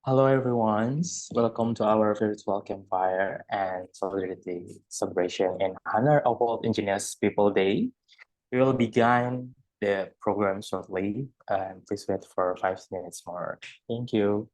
Hello, everyone. Welcome to our virtual campfire and solidarity celebration in honor of World Indigenous People Day. We will begin the program shortly. Please wait for 5 minutes more. Thank you.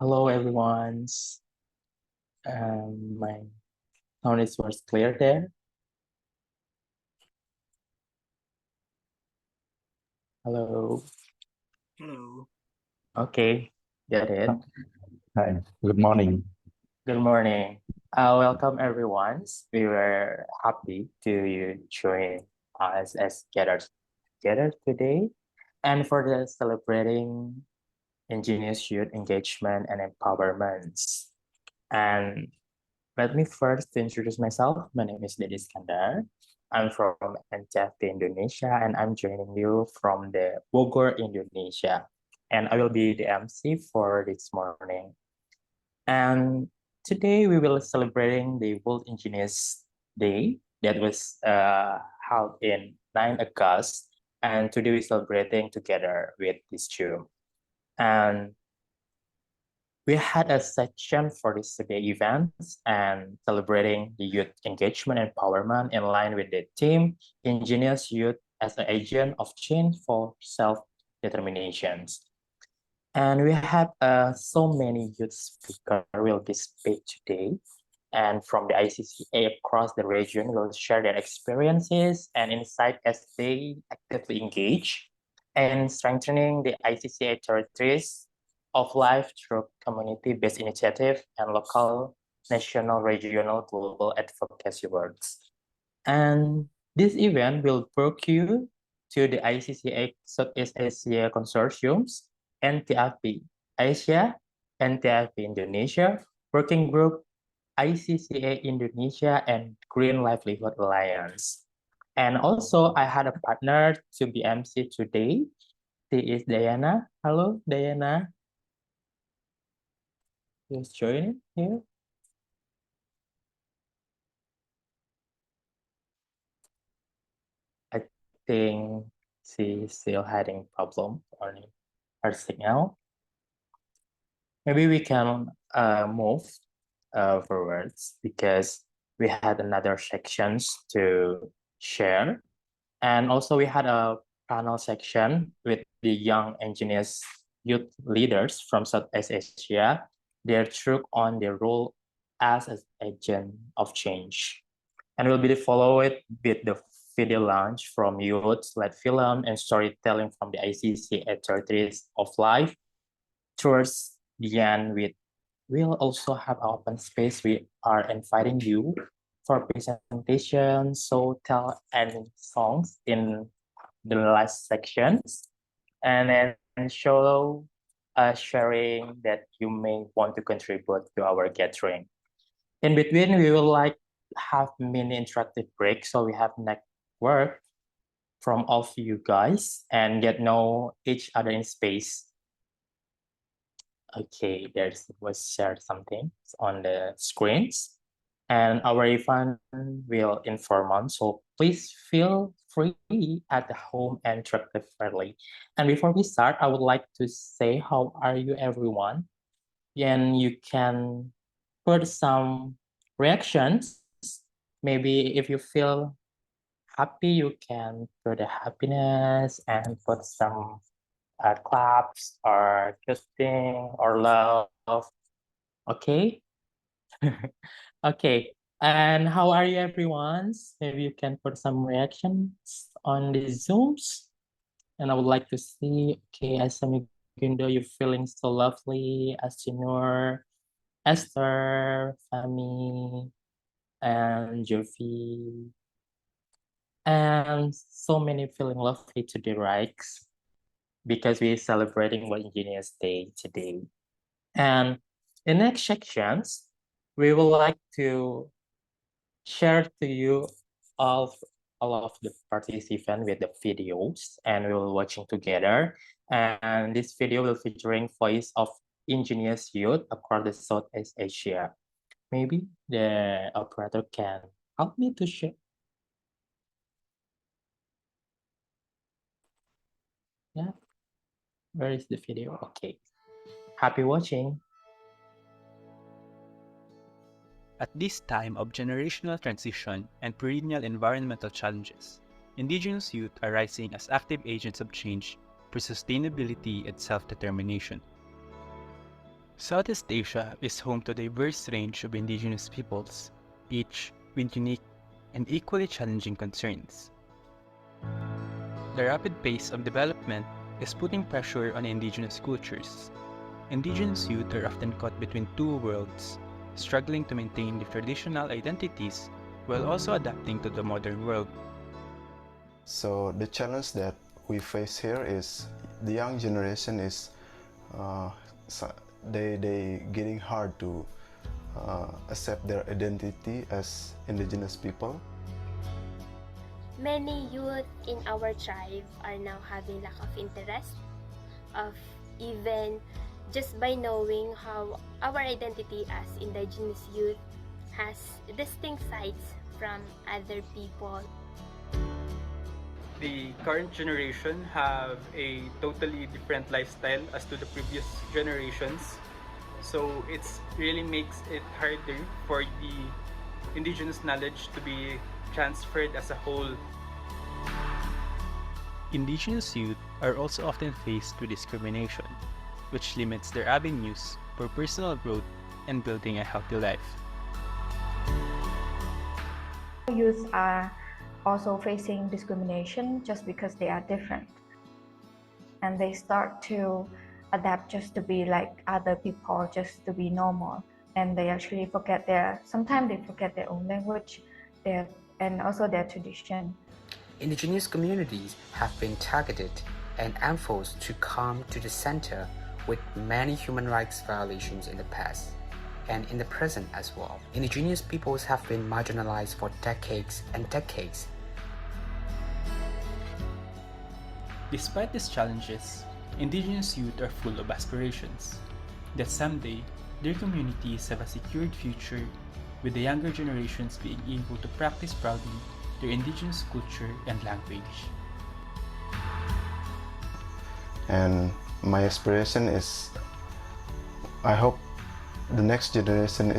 Hello, everyone. My sound was clear there. Hello. Hello. Okay, got it. Hi, good morning. Good morning. Welcome, everyone. We were happy to join us as gathered together today. And for the celebrating Indigenous youth engagement and empowerment. And let me first introduce myself. My name is Deddy Iskandar. I'm from NTFP Indonesia, and I'm joining you from the Bogor, Indonesia. And I will be the MC for this morning. And today we will celebrating the World Indigenous Day that was held in 9 August. And today we're celebrating together with this June. And we had a section for this day events and celebrating the youth engagement and empowerment in line with the theme Indigenous Youth as an Agent of Change for Self-Determinations. And we have so many youth speakers will be speak today. And from the ICCA across the region will share their experiences and insight as they actively engage in strengthening the ICCA territories of life through community-based initiative and local, national, regional, global advocacy works. And this event will bring you to the ICCA Southeast Asia Consortium's NTFP Asia, NTFP Indonesia, Working Group, ICCA Indonesia, and Green Livelihood Alliance. And also, I had a partner to be MC today. She is Diana. Hello, Diana. Just joining here. I think she's still having problem on her signal. Maybe we can move forwards because we had another sections to share. And also we had a panel section with the young engineers, youth leaders from Southeast Asia. Their truth on their role as an agent of change. And will be followed with the video launch from youth-led film and storytelling from the ICCA Territories of Life. Towards the end, we'll also have open space. We are inviting you for presentation, so tell any songs in the last sections, and then show sharing that you may want to contribute to our gathering. In between, we will have mini interactive breaks, so we have network from all of you guys and get know each other in space. Okay, was shared something on the screens, and our event will inform on. So please feel free at the home and interactive friendly. And before we start, I would like to say, how are you, everyone? And you can put some reactions. Maybe if you feel happy, you can put a happiness and put some claps or gifting or love. Okay. Okay. And how are you, everyone? Maybe you can put some reactions on the Zooms. And I would like to see, okay, Asami Gundo, you're feeling so lovely. Asinur, Esther, Fami, and Jovi. And so many feeling lovely today, right? Because we're celebrating World Indigenous Day today. And in next sections, we would like to share to you all of the participants with the videos, and we will watching together. And this video will featuring voice of indigenous youth across the Southeast Asia. Maybe the operator can help me to share. Yeah, where is the video? Okay, happy watching. At this time of generational transition and perennial environmental challenges, Indigenous youth are rising as active agents of change for sustainability and self-determination. Southeast Asia is home to a diverse range of Indigenous peoples, each with unique and equally challenging concerns. The rapid pace of development is putting pressure on Indigenous cultures. Indigenous youth are often caught between two worlds, struggling to maintain their traditional identities while also adapting to the modern world. So the challenge that we face here is the young generation is they getting hard to accept their identity as indigenous people. Many youth in our tribe are now having lack of interest of even just by knowing how our identity as indigenous youth has distinct sides from other people. The current generation have a totally different lifestyle as to the previous generations. So it really makes it harder for the indigenous knowledge to be transferred as a whole. Indigenous youth are also often faced with discrimination, which limits their avenues for personal growth and building a healthy life. Youth are also facing discrimination just because they are different. And they start to adapt just to be like other people, just to be normal. And they actually sometimes they forget their own language and also their tradition. Indigenous communities have been targeted and enforced to come to the center with many human rights violations in the past and in the present as well. Indigenous peoples have been marginalized for decades and decades. Despite these challenges, Indigenous youth are full of aspirations that someday their communities have a secured future, with the younger generations being able to practice proudly their indigenous culture and language. And my aspiration is, I hope the next generation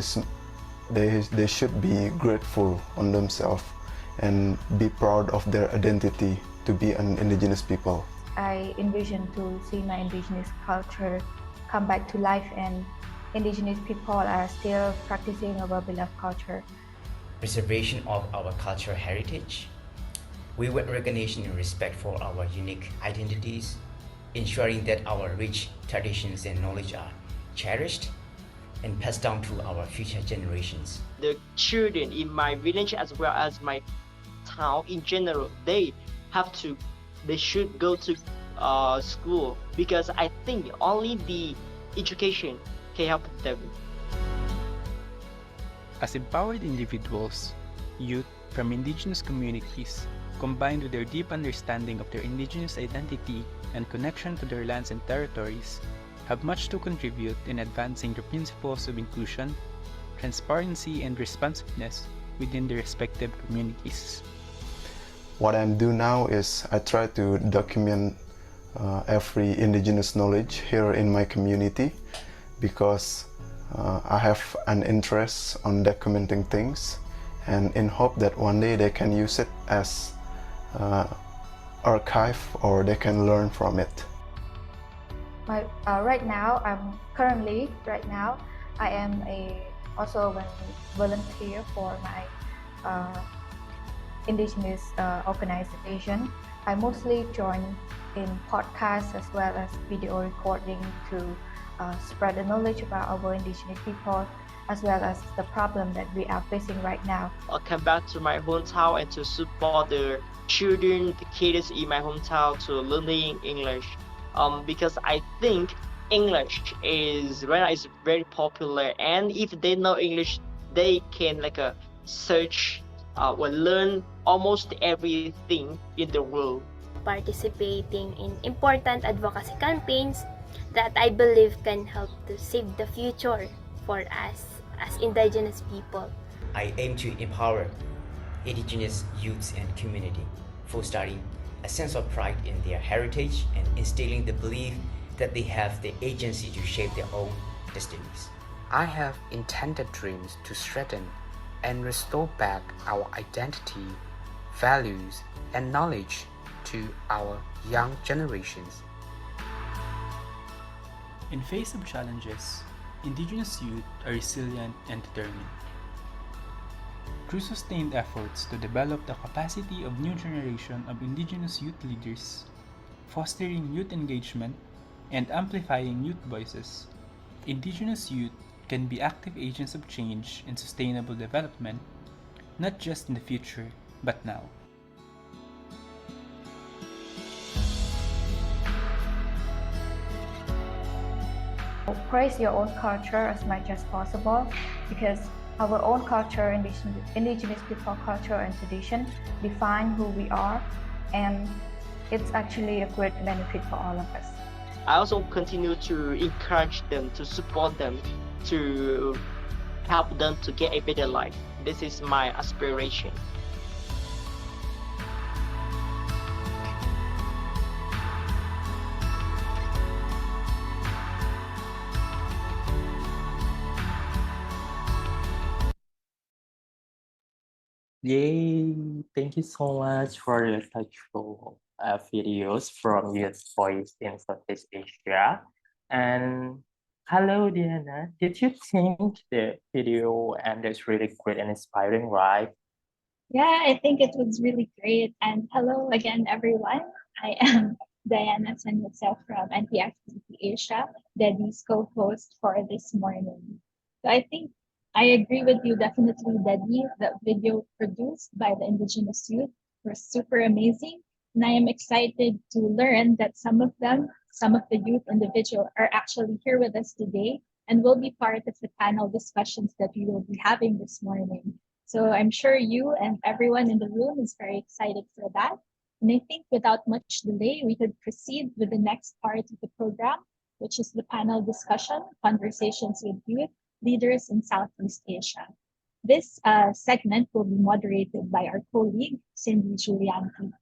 they should be grateful on themselves and be proud of their identity to be an indigenous people. I envision to see my indigenous culture come back to life, and indigenous people are still practicing our beloved culture. Preservation of our cultural heritage. We want recognition and respect for our unique identities, ensuring that our rich traditions and knowledge are cherished and passed down to our future generations. The children in my village as well as my town in general, they should go to school, because I think only the education can help them. As empowered individuals, youth from indigenous communities, combined with their deep understanding of their indigenous identity and connection to their lands and territories, have much to contribute in advancing the principles of inclusion, transparency, and responsiveness within their respective communities. What I'm doing now is I try to document every indigenous knowledge here in my community, because I have an interest on documenting things, and in hope that one day they can use it as archive or they can learn from it. Right now, I am also a volunteer for my indigenous organization. I mostly join in podcasts as well as video recording to spread the knowledge about our indigenous people, as well as the problem that we are facing right now. I'll come back to my hometown and to support the children, the kids in my hometown to learning English. Because I think English is right now is very popular, and if they know English, they can search or learn almost everything in the world. Participating in important advocacy campaigns that I believe can help to save the future for us as indigenous people. I aim to empower indigenous youths and community, fostering a sense of pride in their heritage and instilling the belief that they have the agency to shape their own destinies. I have intended dreams to strengthen and restore back our identity, values, and knowledge to our young generations. In face of challenges, indigenous youth are resilient and determined. Through sustained efforts to develop the capacity of new generation of indigenous youth leaders, fostering youth engagement, and amplifying youth voices, indigenous youth can be active agents of change and sustainable development, not just in the future, but now. praise your own culture as much as possible, because our own culture, indigenous people culture and tradition define who we are, and it's actually a great benefit for all of us. I also continue to encourage them, to support them, to help them to get a better life. This is my aspiration. Yay! Thank you so much for your touchful videos from Youth Voice in Southeast Asia. And hello, Diana. Did you think the video and it's really great and inspiring, right? Yeah, I think it was really great. And hello again, everyone. I am Diana Sanyosa from NTFP Asia, Daddy's co-host for this morning. So I think I agree with you definitely, Daddy. The video produced by the Indigenous youth was super amazing. And I am excited to learn that some of the youth individual are actually here with us today and will be part of the panel discussions that we will be having this morning. So I'm sure you and everyone in the room is very excited for that. And I think without much delay, we could proceed with the next part of the program, which is the panel discussion, Conversations with Youth Leaders in Southeast Asia. This segment will be moderated by our colleague, Cindy Julianti.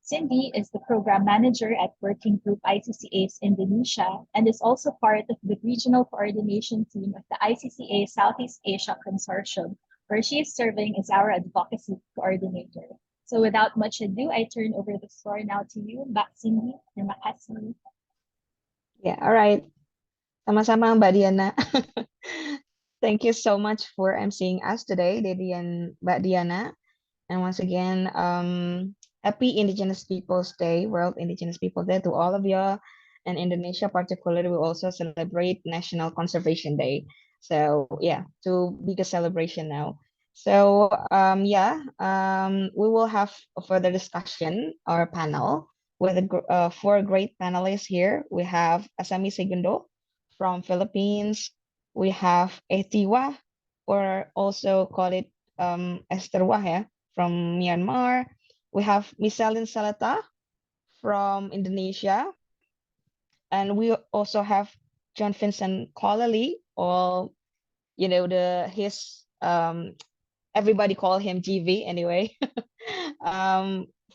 Cindy is the program manager at Working Group ICCA's Indonesia and is also part of the regional coordination team of the ICCA Southeast Asia Consortium, where she is serving as our advocacy coordinator. So without much ado, I turn over the floor now to you, Mbak Cindy. Terima kasih. Yeah, all right. Sama-sama Mbak Diana. Thank you so much for emceeing us today, Dedi and Mbak Diana. And once again, happy Indigenous Peoples Day, World Indigenous Peoples Day to all of you. And Indonesia particularly will also celebrate National Conservation Day. So yeah, too big a celebration now. So we will have a further discussion or panel with four great panelists here. We have Asami Segundo from Philippines. We have Etiwa, or also call it Esther Wahya from Myanmar. We have Misalin Salata from Indonesia. And we also have John Vincent Colally, or everybody call him GV anyway,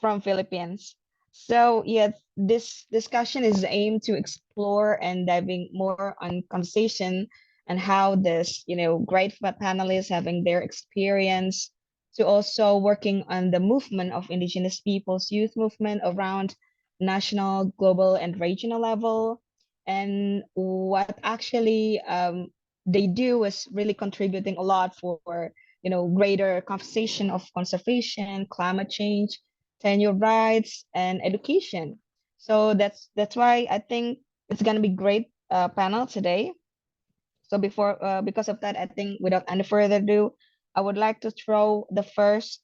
from Philippines. So yeah, this discussion is aimed to explore and diving more on conversation and how this, great panelists having their experience to also working on the movement of Indigenous peoples, youth movement around national, global, and regional level. And what actually they do is really contributing a lot for greater conversation of conservation, climate change, tenure rights, and education. So that's why I think it's gonna be great panel today. So because of that, I think without any further ado, I would like to throw the first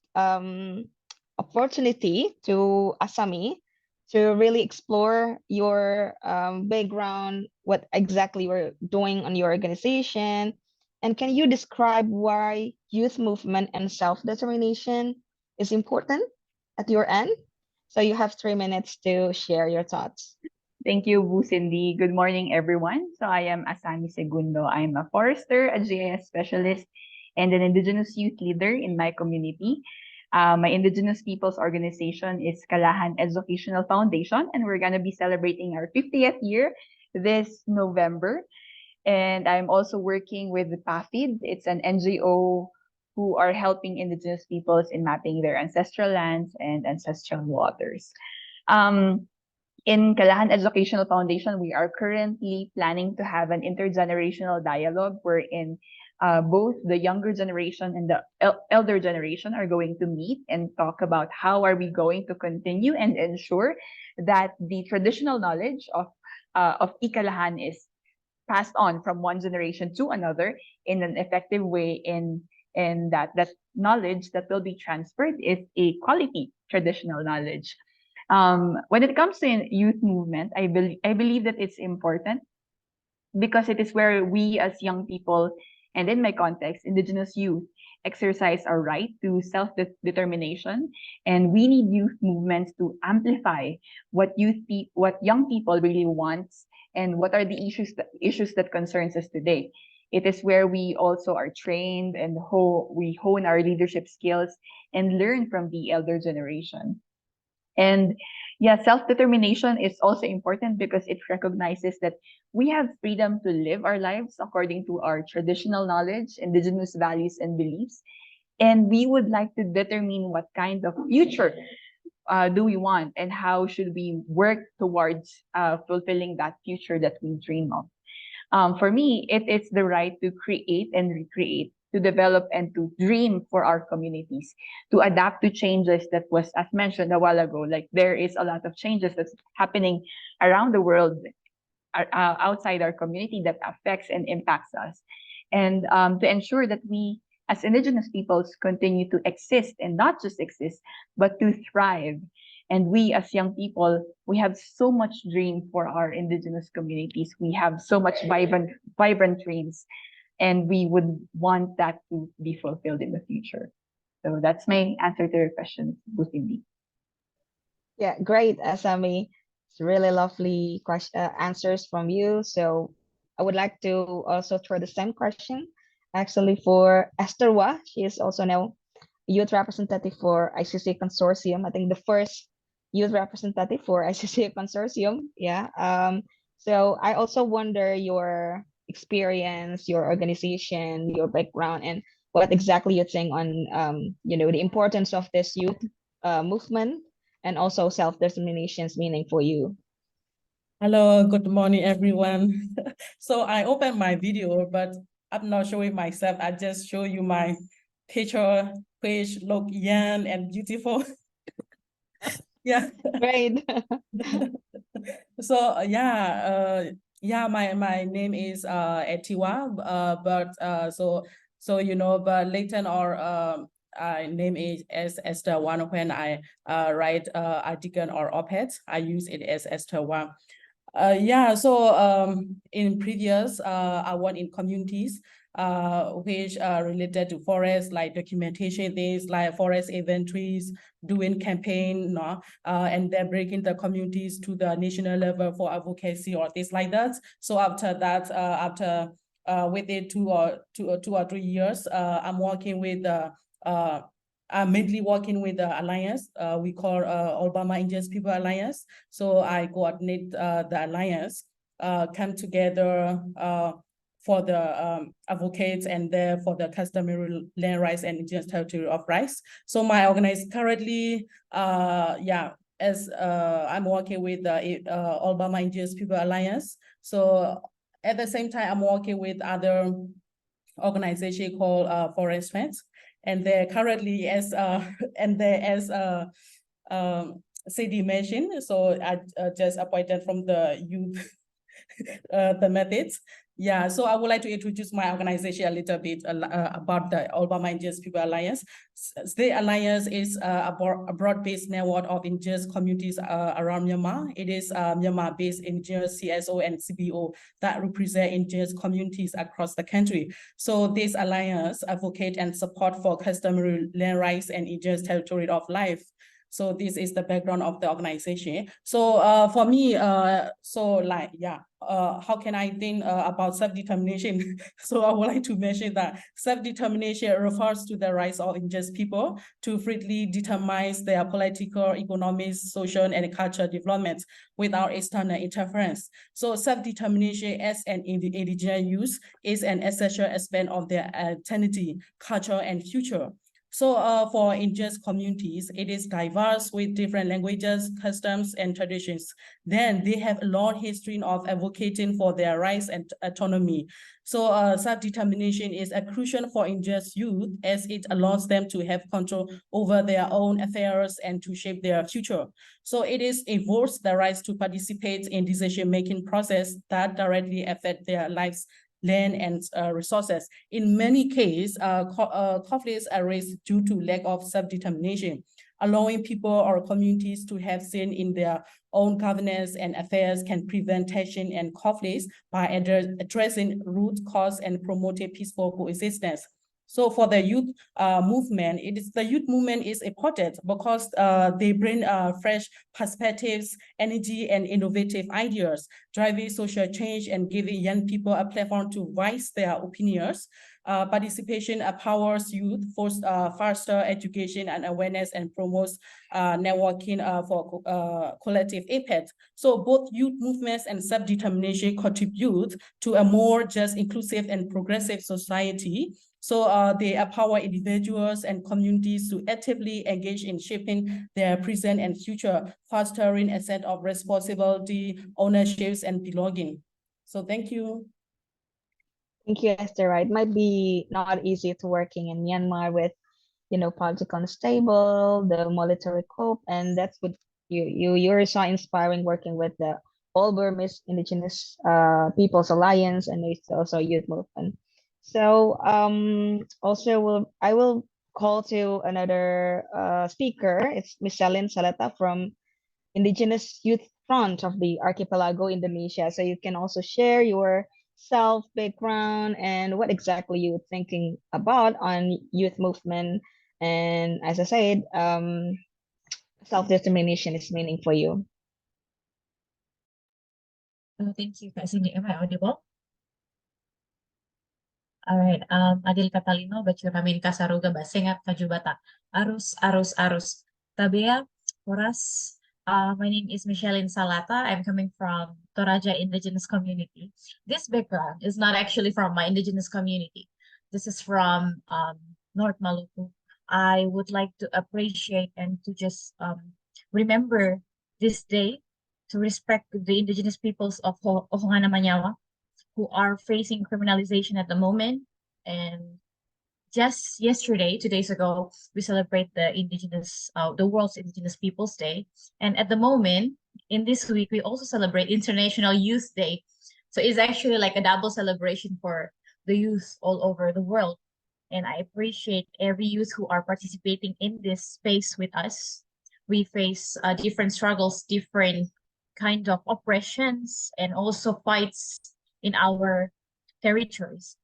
opportunity to Asami to really explore your background, what exactly you're doing on your organization, and can you describe why youth movement and self-determination is important at your end? So you have 3 minutes to share your thoughts. Thank you, Bu Cindy. Good morning, everyone. So I am Asami Segundo. I'm a forester, a GIS specialist, and an Indigenous youth leader in my community. My Indigenous Peoples organization is Kalahan Educational Foundation, and we're going to be celebrating our 50th year this November. And I'm also working with PAFID. It's an NGO who are helping Indigenous peoples in mapping their ancestral lands and ancestral waters. In Kalahan Educational Foundation, we are currently planning to have an intergenerational dialogue wherein both the younger generation and the elder generation are going to meet and talk about how are we going to continue and ensure that the traditional knowledge of Ikalahan is passed on from one generation to another in an effective way, and that knowledge that will be transferred is a quality traditional knowledge. When it comes to youth movement, I believe that it's important because it is where we as young people, and in my context, Indigenous youth, exercise our right to self-determination, and we need youth movements to amplify what young people really wants, and what are the issues that concerns us today. It is where we also are trained and we hone our leadership skills and learn from the elder generation. And yeah, self-determination is also important because it recognizes that we have freedom to live our lives according to our traditional knowledge, Indigenous values and beliefs. And we would like to determine what kind of future do we want, and how should we work towards fulfilling that future that we dream of. For me, it's the right to create and recreate, to develop and to dream for our communities, to adapt to changes that was, as mentioned a while ago, like there is a lot of changes that's happening around the world, outside our community, that affects and impacts us. And to ensure that we, as Indigenous peoples, continue to exist, and not just exist, but to thrive. And we as young people, we have so much dream for our Indigenous communities. We have so much vibrant dreams, and we would want that to be fulfilled in the future. So that's my answer to your question, Cindy. Yeah, great, Asami. It's really lovely answers from you. So I would like to also throw the same question actually for Esther Wa. She is also now youth representative for ICC Consortium. I think the first youth representative for ICC Consortium. Yeah. So I also wonder your experience, your organization, your background, and what exactly you think on the importance of this youth movement, and also self-determination's meaning for you. Hello, good morning, everyone. So I opened my video, but I'm not showing myself. I just show you my picture, which look young and beautiful. Yeah. Great. So my name is Etiwa, but but later on I name it as Esther One. When I write article or op-ed, I use it as Esther One. In previous I work in communities which are related to forest, like documentation things like forest inventories, doing campaign, and then bringing the communities to the national level for advocacy or things like that. So after that, within 2 or 3 years, I'm working with I'm mainly working with the alliance we call World Indigenous Peoples Alliance. So I coordinate the alliance, come together for the advocates and for the customary land rights and indigenous territory of rights. So my organization currently, as I'm working with the World Indigenous Peoples Alliance. So at the same time, I'm working with other organization called Forest Fence. And they're currently as CD mentioned, so I just appointed from the youth the methods. Yeah, so I would like to introduce my organization a little bit about the World Indigenous Peoples Alliance. The alliance is a broad-based network of indigenous communities around Myanmar. It is Myanmar-based indigenous CSO and CBO that represent indigenous communities across the country. So this alliance advocate and support for customary land rights and indigenous territory of life. So this is the background of the organization. So for me, how can I think about self-determination? So I would like to mention that self-determination refers to the rights of indigenous people to freely determine their political, economic, social, and cultural development without external interference. So self-determination as an indigenous youth is an essential aspect of their identity, culture, and future. So for indigenous communities, it is diverse with different languages, customs, and traditions. Then they have a long history of advocating for their rights and autonomy. So self-determination is a crucial for indigenous youth as it allows them to have control over their own affairs and to shape their future. So it involves the rights to participate in decision-making process that directly affect their lives, land, and resources. In many cases, conflicts arise due to lack of self-determination. allowing people or communities to have say in their own governance and affairs can prevent tension and conflicts by addressing root cause and promoting peaceful coexistence. So for the youth movement, the youth movement is important because they bring fresh perspectives, energy, and innovative ideas, driving social change and giving young people a platform to voice their opinions. Participation empowers youth, foster education and awareness, and promotes networking for collective impact. So both youth movements and self-determination contribute to a more just, inclusive, and progressive society. So they empower individuals and communities to actively engage in shaping their present and future, fostering a sense of responsibility, ownerships, and belonging. So thank you. Thank you, Esther. It might be not easy to working in Myanmar with, political unstable, the military coup, and that's what you're so inspiring working with the All Burmese Indigenous Peoples Alliance, and it's also a youth movement. So also I will call to another speaker. It's Miss Celine Salata from Indigenous Youth Front of the Archipelago, Indonesia. So you can also share your self background and what exactly you're thinking about on youth movement. And as I said, self-determination is meaning for you. Thank you, Kak Cindy. Am I audible? All right. Adil Catalino, bacur kami kasaruga basengak kajubata. Arus. Tabea, Horas. My name is Micheline Salata. I'm coming from Toraja Indigenous Community. This background is not actually from my Indigenous community. This is from North Maluku. I would like to appreciate and to just remember this day to respect the Indigenous peoples of Ohana Manyawa, who are facing criminalization at the moment. And just yesterday, 2 days ago, we celebrate the World's Indigenous Peoples Day. And at the moment, in this week, we also celebrate International Youth Day. So it's actually like a double celebration for the youth all over the world. And I appreciate every youth who are participating in this space with us. We face different struggles, different kind of oppressions, and also fights in our territories.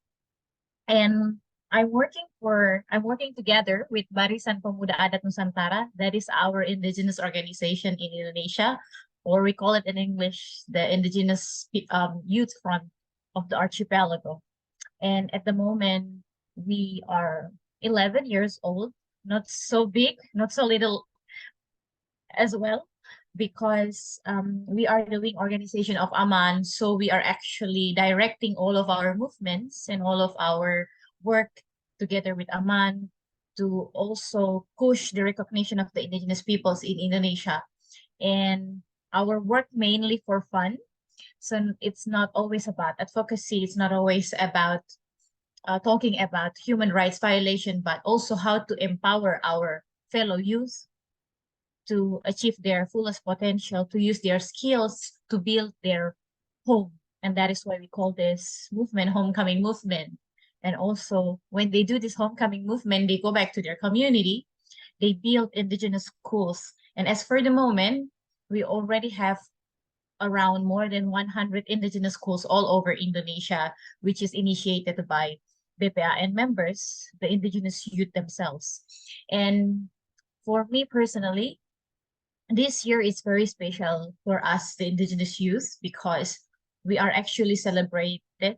And I'm working together with Barisan Pemuda Adat Nusantara. That is our indigenous organization in Indonesia, or we call it in English, the Indigenous Youth Front of the Archipelago. And at the moment, we are 11 years old, not so big, not so little as well, because we are doing organization of Aman. So we are actually directing all of our movements and all of our work together with Aman to also push the recognition of the indigenous peoples in Indonesia. And our work mainly for fun. So it's not always about advocacy. It's not always about talking about human rights violation, but also how to empower our fellow youth to achieve their fullest potential, to use their skills to build their home. And that is why we call this movement Homecoming Movement. And also, when they do this homecoming movement, they go back to their community, they build indigenous schools. And as for the moment, we already have around more than 100 indigenous schools all over Indonesia, which is initiated by BPAN members, the indigenous youth themselves. And for me personally, this year is very special for us, the indigenous youth, because we are actually celebrated.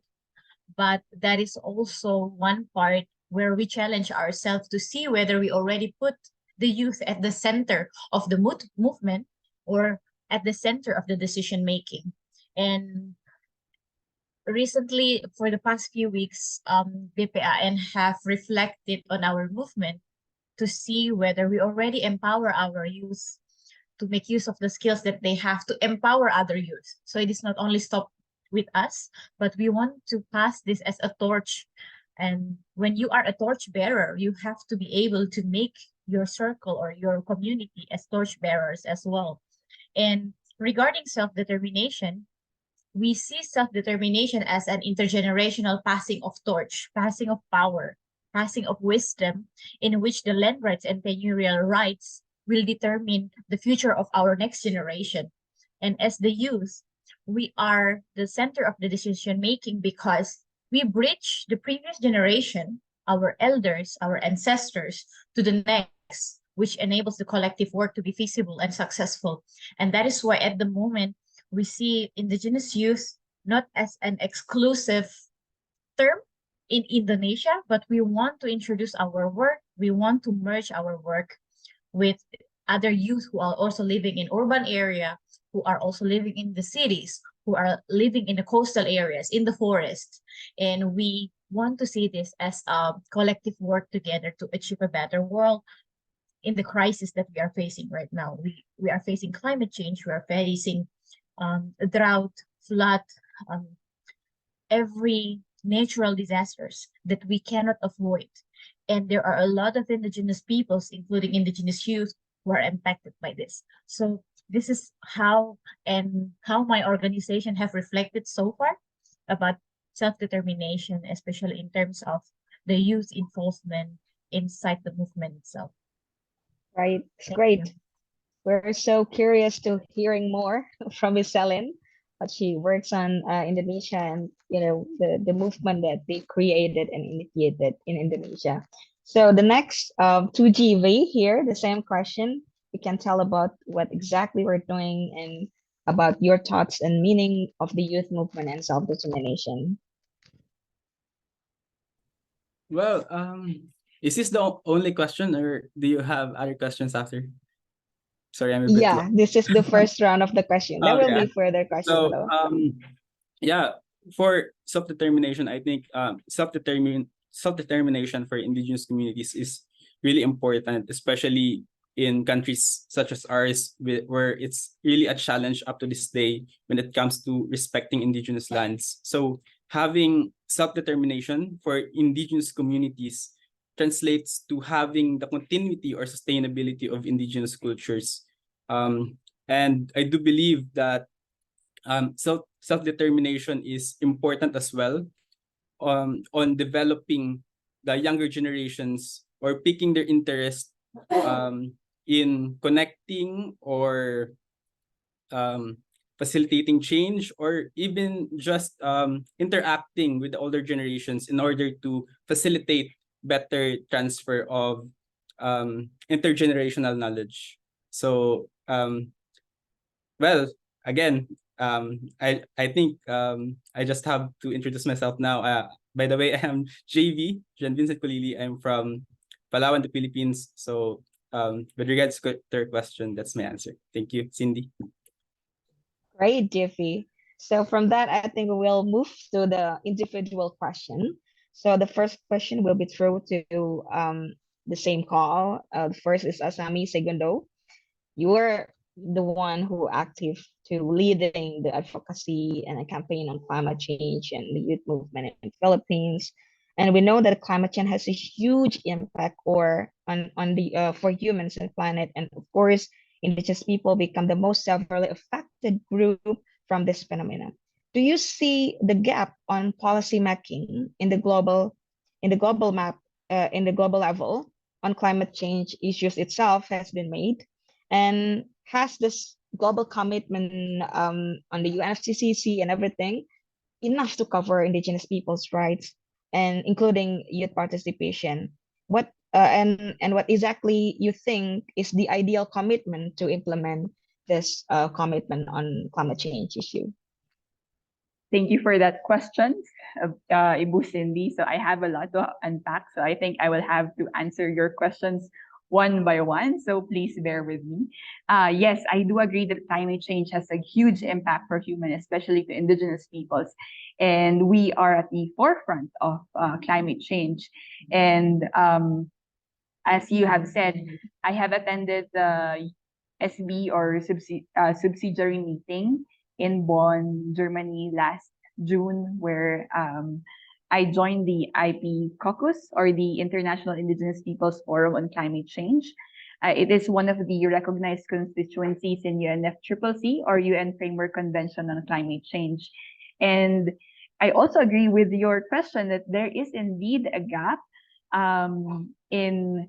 But that is also one part where we challenge ourselves to see whether we already put the youth at the center of the movement or at the center of the decision making. And recently, for the past few weeks, BPAN have reflected on our movement to see whether we already empower our youth to make use of the skills that they have to empower other youth. So it is not only stop with us, but we want to pass this as a torch. And when you are a torch bearer, you have to be able to make your circle or your community as torch bearers as well. And regarding self-determination, we see self-determination as an intergenerational passing of torch, passing of power, passing of wisdom, in which the land rights and tenurial rights will determine the future of our next generation. And as the youth, we are the center of the decision making because we bridge the previous generation, our elders, our ancestors, to the next, which enables the collective work to be feasible and successful. And that is why at the moment we see Indigenous youth not as an exclusive term in Indonesia, but we want to introduce our work. We want to merge our work with other youth who are also living in urban area, who are also living in the cities, who are living in the coastal areas, in the forest. And we want to see this as a collective work together to achieve a better world in the crisis that we are facing right now. We are facing climate change, we are facing drought, flood, every natural disasters that we cannot avoid. And there are a lot of Indigenous peoples, including Indigenous youth, who are impacted by this. So this is how my organization have reflected so far about self-determination, especially in terms of the youth involvement inside the movement itself. Right, Thank great. you. We're so curious to hearing more from Miss Selin, what she works on Indonesia and the movement that they created and initiated in Indonesia. So the next 2GV here, the same question. You can tell about what exactly we're doing and about your thoughts and meaning of the youth movement and self-determination. Well, is this the only question, or do you have other questions after? Sorry, I'm a bit Yeah, this is the first round of the question. There will Okay. be further questions So, though. yeah, for self-determination, I think self-determination for indigenous communities is really important, especially in countries such as ours, where it's really a challenge up to this day when it comes to respecting indigenous lands. So having self-determination for indigenous communities translates to having the continuity or sustainability of indigenous cultures. And I do believe that self-determination is important as well on developing the younger generations or piquing their interest in connecting or facilitating change, or even just interacting with the older generations in order to facilitate better transfer of intergenerational knowledge. So well, again, I think I just have to introduce myself now. By the way, I am JV, Jean Vincent Colili. I'm from Palawan, the Philippines. So with regards to your question, that's my answer. Thank you, Cindy. Great, Jiffy. So from that, I think we'll move to the individual question. So the first question will be through to the same call. The first is Asami Segundo. You were the one who active to leading the advocacy and a campaign on climate change and the youth movement in the Philippines. And we know that climate change has a huge impact on the for humans and planet. And of course, indigenous people become the most severely affected group from this phenomenon. Do you see the gap on policy making in the global map in the global level on climate change issues itself has been made? And has this global commitment on the UNFCCC and everything enough to cover indigenous people's rights and including youth participation? What and what exactly you think is the ideal commitment to implement this commitment on climate change issue? Thank you for that question, Ibu Cindy. So I have a lot to unpack. So I think I will have to answer your questions one by one. So please bear with me. Yes, I do agree that climate change has a huge impact for humans, especially to indigenous peoples. And we are at the forefront of climate change. And as you have said, I have attended the SB or subsidiary meeting in Bonn, Germany last June, where I joined the IP caucus, or the International Indigenous Peoples Forum on Climate Change. It is one of the recognized constituencies in UNFCCC, or UN Framework Convention on Climate Change. And I also agree with your question that there is indeed a gap in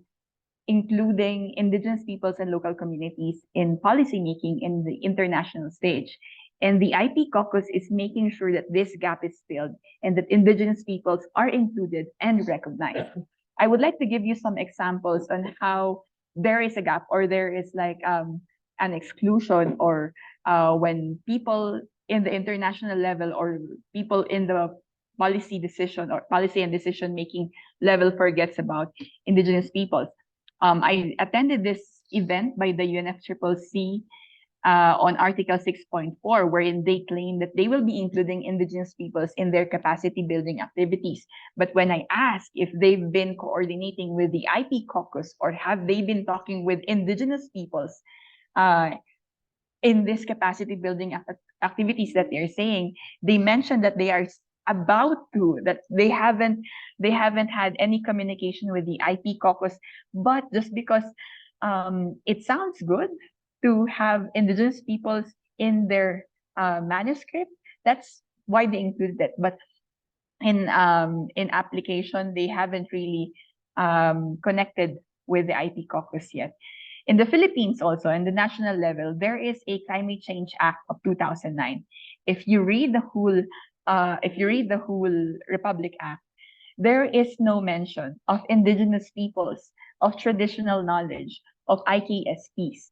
including indigenous peoples and local communities in policymaking in the international stage. And the IP caucus is making sure that this gap is filled and that indigenous peoples are included and recognized. I would like to give you some examples on how there is a gap or there is like an exclusion or when people in the international level or people in the policy decision or policy and decision making level forgets about indigenous peoples. I attended this event by the UNFCCC on Article 6.4, wherein they claim that they will be including indigenous peoples in their capacity building activities. But when I ask if they've been coordinating with the IP caucus or have they been talking with indigenous peoples in this capacity building activities that they're saying, they mentioned that they are about to, that they haven't had any communication with the IP caucus, but just because it sounds good to have indigenous peoples in their manuscript, that's why they included it. But in application, they haven't really connected with the IP caucus yet. In the Philippines also, in the national level, there is a Climate Change Act of 2009. If you read the whole Republic Act, there is no mention of indigenous peoples, of traditional knowledge, of IKSPs.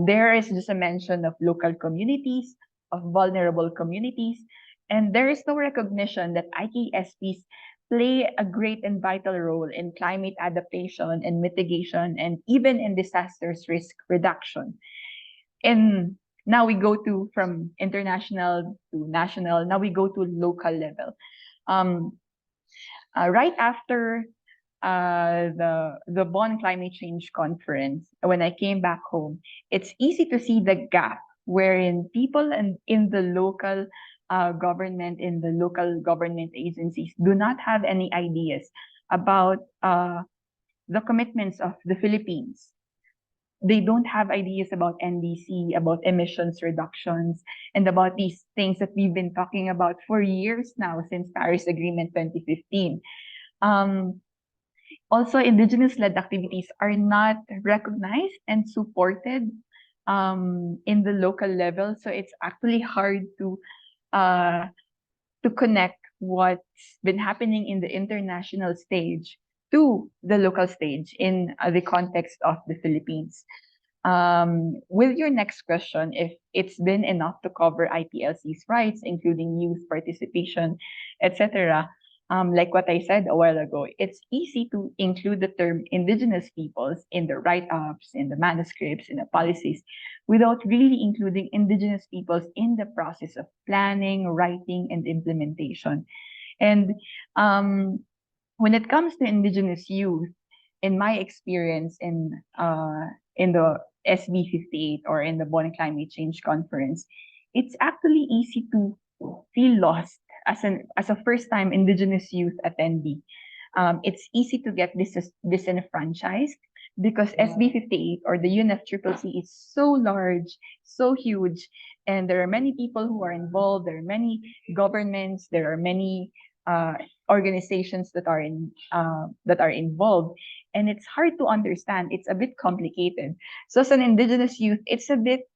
There is just a mention of local communities, of vulnerable communities, and there is no recognition that IKSPs play a great and vital role in climate adaptation and mitigation and even in disasters risk reduction. And now we go to from international to national, now we go to local level. Right after the Bonn Climate Change Conference, when I came back home, it's easy to see the gap wherein people in the local government, in the local government agencies do not have any ideas about the commitments of the Philippines. They don't have ideas about NDC, about emissions reductions, and about these things that we've been talking about for years now, since Paris Agreement 2015. Also, indigenous-led activities are not recognized and supported in the local level. So it's actually hard to connect what's been happening in the international stage to the local stage in the context of the Philippines. With your next question, if it's been enough to cover IPLC's rights, including youth participation, etc., like what I said a while ago, it's easy to include the term indigenous peoples in the write-ups, in the manuscripts, in the policies, without really including indigenous peoples in the process of planning, writing, and implementation. And when it comes to indigenous youth, in my experience in the SB 58 or in the Bonn Climate Change Conference, it's actually easy to feel lost as a first-time indigenous youth attendee. It's easy to get disenfranchised because SB 58 or the UNFCCC is so large, so huge, and there are many people who are involved. There are many governments. There are many organizations that are involved, and it's hard to understand. It's a bit complicated. So as an indigenous youth, it's a bit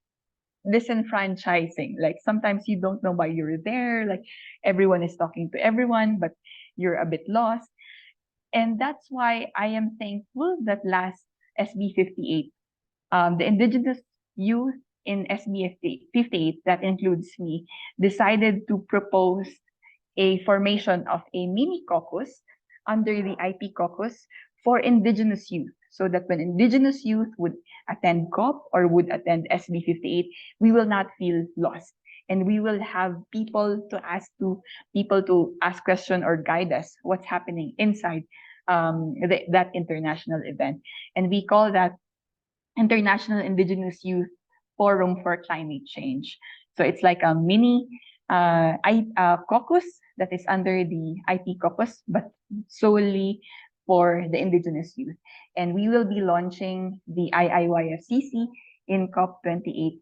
disenfranchising. Like sometimes you don't know why you're there. Like everyone is talking to everyone, but you're a bit lost. And that's why I am thankful that last SB 58, the indigenous youth in SB 58, that includes me, decided to propose a formation of a mini caucus under the IP caucus for indigenous youth, so that when indigenous youth would attend COP or would attend SB 58, we will not feel lost. And we will have people to ask questions or guide us what's happening inside that international event. And we call that International Indigenous Youth Forum for Climate Change. So it's like a mini caucus that is under the IP caucus, but solely for the indigenous youth. And we will be launching the IIYFCC in COP28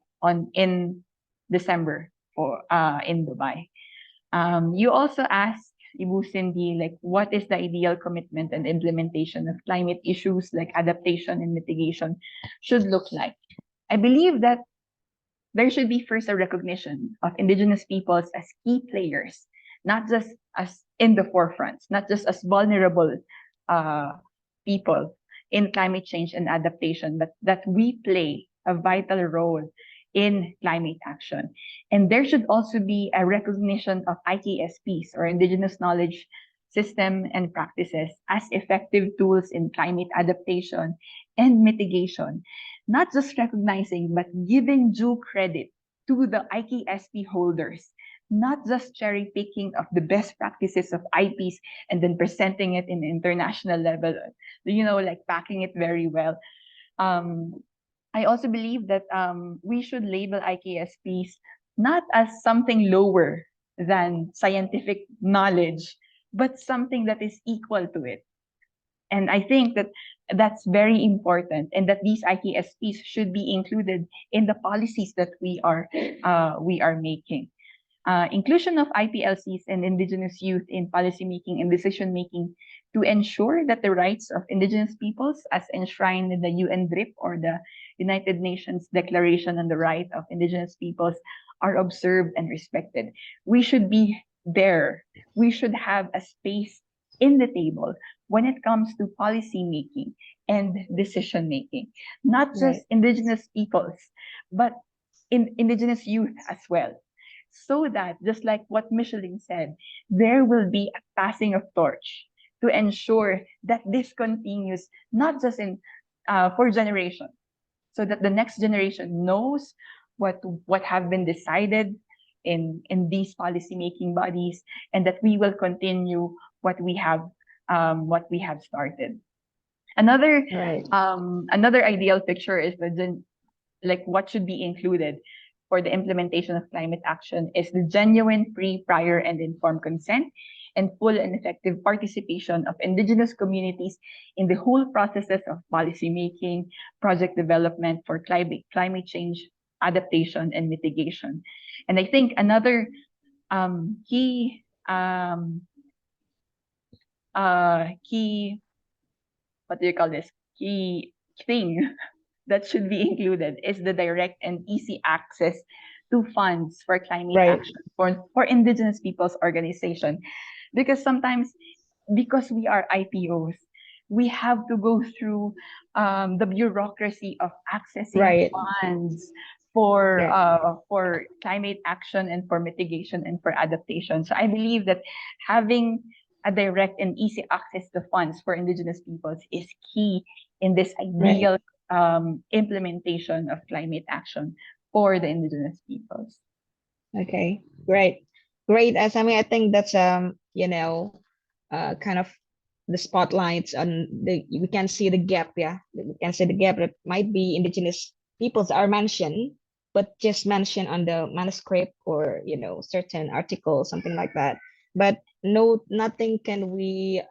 in December in Dubai. You also asked Ibu Cindy, like what is the ideal commitment and implementation of climate issues like adaptation and mitigation should look like? I believe that there should be first a recognition of indigenous peoples as key players, not just as in the forefront, not just as vulnerable people in climate change and adaptation, but that we play a vital role in climate action. And there should also be a recognition of IKSPs, or Indigenous Knowledge System and Practices, as effective tools in climate adaptation and mitigation. Not just recognizing, but giving due credit to the IKSP holders, not just cherry picking of the best practices of IPs and then presenting it in the international level, like packing it very well. I also believe that we should label IKSPs not as something lower than scientific knowledge, but something that is equal to it. And I think that that's very important, and that these IKSPs should be included in the policies that we are making. Inclusion of IPLCs and indigenous youth in policymaking and decision-making to ensure that the rights of indigenous peoples, as enshrined in the UN DRIP, or the United Nations Declaration on the Right of Indigenous Peoples, are observed and respected. We should be there. We should have a space in the table when it comes to policy making and decision making, not just indigenous peoples, but in indigenous youth as well. So that, just like what Micheline said, there will be a passing of torch to ensure that this continues, not just in for generations, so that the next generation knows what have been decided in these policy-making bodies, and that we will continue what we have started. Another ideal picture is what should be included for the implementation of climate action is the genuine, free, prior, and informed consent and full and effective participation of indigenous communities in the whole processes of policy making, project development for climate change, adaptation, and mitigation. And I think another key thing that should be included is the direct and easy access to funds for climate action for indigenous peoples organization. Because sometimes, because we are IPOs, we have to go through the bureaucracy of accessing funds for climate action and for mitigation and for adaptation. So I believe that having a direct and easy access to funds for indigenous peoples is key in this ideal implementation of climate action for the indigenous peoples. Okay, great. Asami, I think that's kind of the spotlights on we can see the gap, we can see the gap that might be indigenous peoples are mentioned, but just mentioned on the manuscript or certain articles, something like that. But nothing can we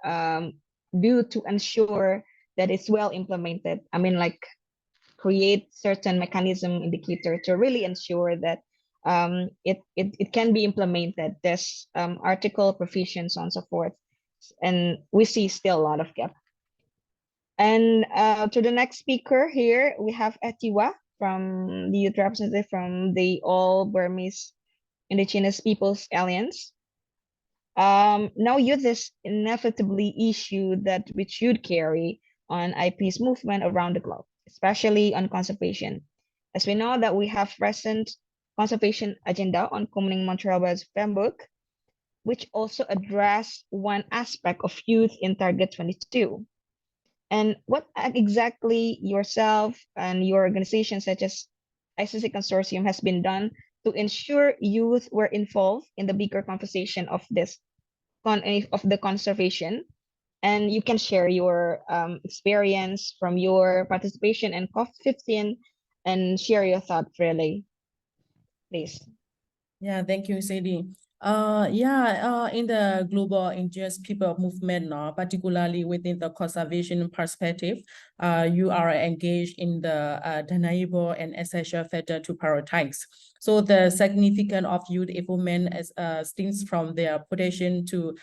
do to ensure that it's well implemented. I mean, like create certain mechanism indicator to really ensure that it can be implemented. There's article provisions, so on and so forth, and we see still a lot of gap. And to the next speaker here, we have Etiwa from the youth representative from the All Burmese Indigenous Peoples Alliance. Now youth is inevitably issue that we should carry on IP's movement around the globe, especially on conservation. As we know that we have recent conservation agenda on Kunming Montreal's framework, which also address one aspect of youth in Target 22. And what exactly yourself and your organization, such as ICC Consortium, has been done to ensure youth were involved in the bigger conversation of this of the conservation? And you can share your experience from your participation in COP15 and share your thought really, please. Yeah, thank you, Sadie. In the global indigenous people movement, particularly within the conservation perspective, you are engaged in the deniable and essential factor to prioritize. So the significance of youth involvement stems from their potential to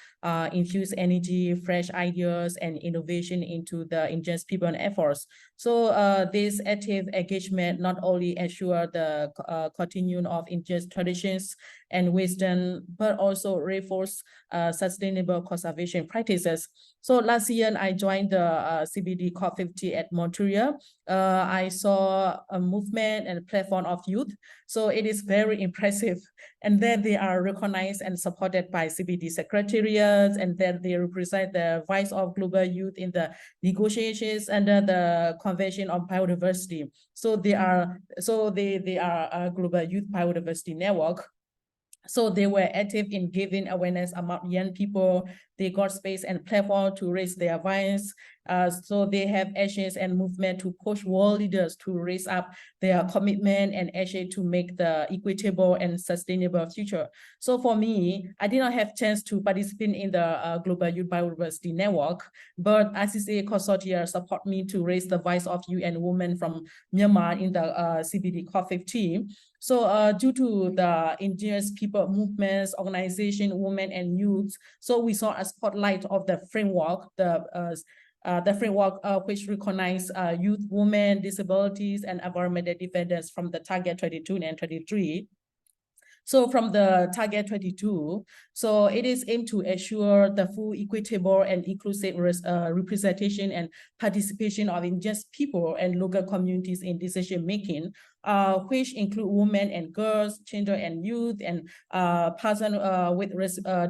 infuse energy, fresh ideas, and innovation into the indigenous people and efforts. So this active engagement not only ensure the continuing of indigenous traditions and wisdom, but also reinforce sustainable conservation practices. So last year, I joined the CBD COP50 at Montreal. I saw a movement and a platform of youth. So it is very impressive. And then they are recognized and supported by CBD secretariats, and then they represent the voice of global youth in the negotiations under the Convention on Biodiversity. So they are a global youth biodiversity network. So they were active in giving awareness among young people. They got space and platform to raise their voice. So they have actions and movement to push world leaders to raise up their commitment and action to make the equitable and sustainable future. So for me, I did not have chance to participate in the Global Youth Biodiversity Network, but ICCA Consortia support me to raise the voice of youth and women from Myanmar in the CBD COP15. So due to the indigenous people movements, organization, women and youth, so we saw a spotlight of the framework, the framework which recognize youth, women, disabilities, and environmental defenders from the target 22 and 23. So from the target 22, so it is aimed to ensure the full, equitable, and inclusive representation and participation of indigenous people and local communities in decision-making, which include women and girls, children and youth, and persons with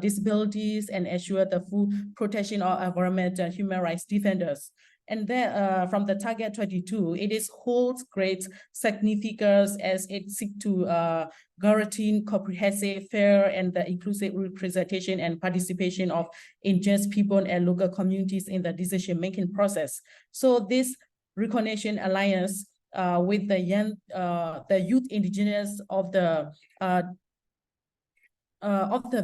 disabilities, and ensure the full protection of environmental and human rights defenders. And then from the target 22, it is holds great significance as it seeks to guarantee comprehensive, fair, and the inclusive representation and participation of indigenous people and local communities in the decision-making process. So this recognition alliance with the youth indigenous of the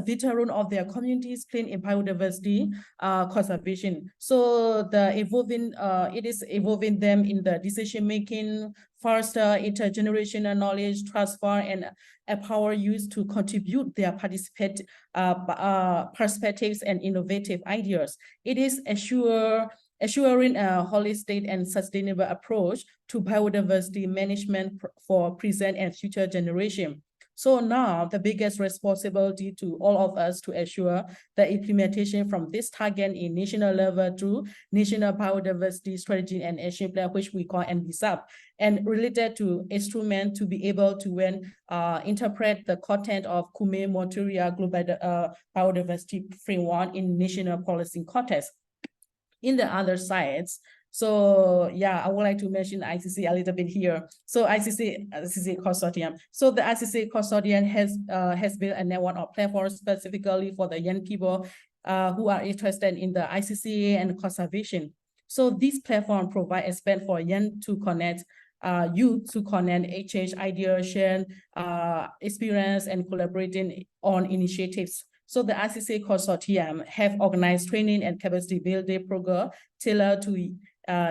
veteran of their communities playing in biodiversity conservation. So the evolving, it is evolving them in the decision making, foster intergenerational knowledge transfer, and empower youth to contribute their perspectives and innovative ideas. It is assuring a holistic and sustainable approach to biodiversity management for present and future generation. So now the biggest responsibility to all of us to assure the implementation from this target in national level through National Biodiversity Strategy and Action Plan, which we call NBSAP, and related to instrument to be able to interpret the content of Kume Montreal Global Biodiversity Framework in national policy context. In the other sides, so yeah, I would like to mention ICC a little bit here. So ICC Consortium. So the ICC Consortium has built a network of platforms specifically for the young people who are interested in the ICCA and conservation. So this platform provides a space for young to connect, youth to connect, exchange ideas, share experience, and collaborating on initiatives. So the ICCA Consortium have organized training and capacity building program tailored to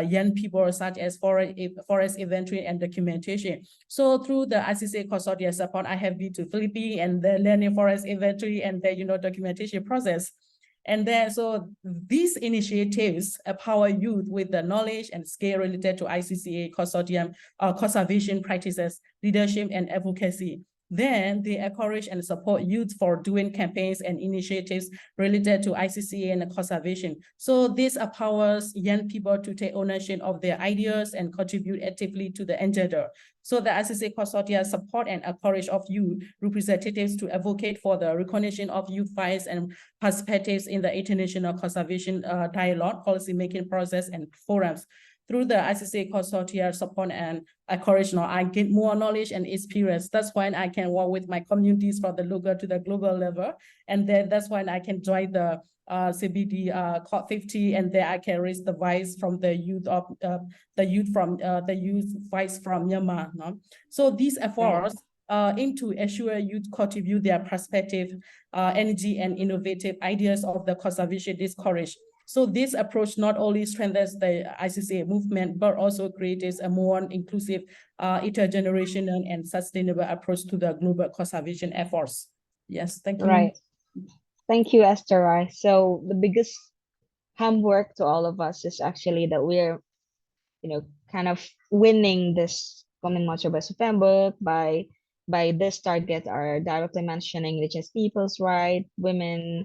young people, such as forest inventory and documentation. So through the ICCA Consortium support, I have been to Philippines and the learning forest inventory and the documentation process. And then so these initiatives empower youth with the knowledge and skill related to ICCA Consortium conservation practices, leadership, and advocacy. Then they encourage and support youth for doing campaigns and initiatives related to ICCA and conservation. So this empowers young people to take ownership of their ideas and contribute actively to the agenda. So the ICCA Consortia support and encourage of youth representatives to advocate for the recognition of youth voice and perspectives in the international conservation dialogue, policy-making process, and forums. Through the ICCA Consortia support and encourage, I get more knowledge and experience. That's why I can work with my communities from the local to the global level. And then that's why I can join the CBD COP50, and then I can raise the voice from the youth of the youth voice from Myanmar. No? So these efforts aim to ensure youth contribute their perspective, energy, and innovative ideas of the conservation discourse. So this approach not only strengthens the ICCA movement, but also creates a more inclusive, intergenerational and sustainable approach to the global conservation efforts. Yes, thank you. Right. Thank you, Esther. So the biggest homework to all of us is actually that we're, kind of winning this common Macho framework by this target are directly mentioning indigenous peoples, right, women,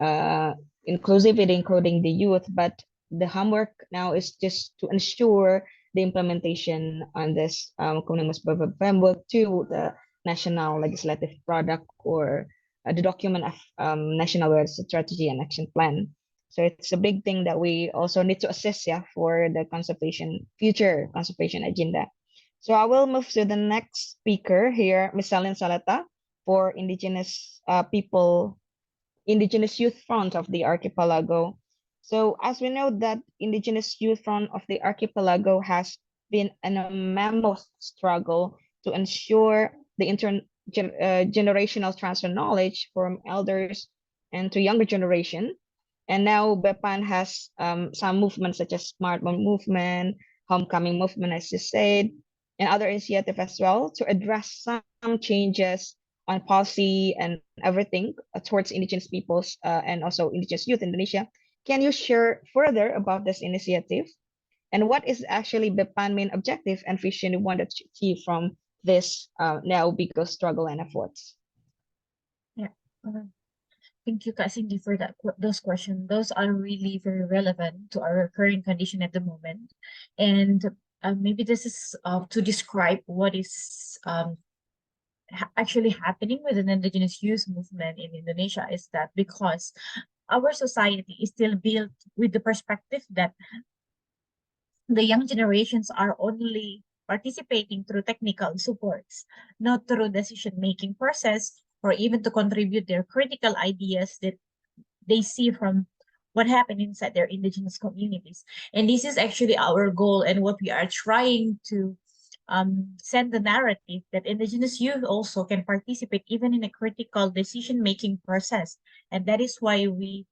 inclusivity, including the youth. But the homework now is just to ensure the implementation on this common Macho framework to the national legislative product or the document of national strategy and action plan. So it's a big thing that we also need to assess, for the future conservation agenda. So I will move to the next speaker here, Ms. Salin Salata, for Indigenous Indigenous Youth Front of the Archipelago. So as we know that Indigenous Youth Front of the Archipelago has been a mammoth struggle to ensure the generational transfer knowledge from elders and to younger generation. And now BEPAN has some movements such as Smartphone Movement, Homecoming Movement, as you said, and other initiatives as well to address some changes on policy and everything towards indigenous peoples and also indigenous youth in Indonesia. Can you share further about this initiative? And what is actually BEPAN main objective and vision you want to achieve from this now bigger struggle and efforts? Yeah. Thank you, Kak Cindy, for those questions. Those are really very relevant to our current condition at the moment. And maybe this is to describe what is actually happening with an indigenous youth movement in Indonesia is that because our society is still built with the perspective that the young generations are only participating through technical supports, not through decision-making process, or even to contribute their critical ideas that they see from what happened inside their indigenous communities. And this is actually our goal and what we are trying to send the narrative that indigenous youth also can participate even in a critical decision-making process. And that is why we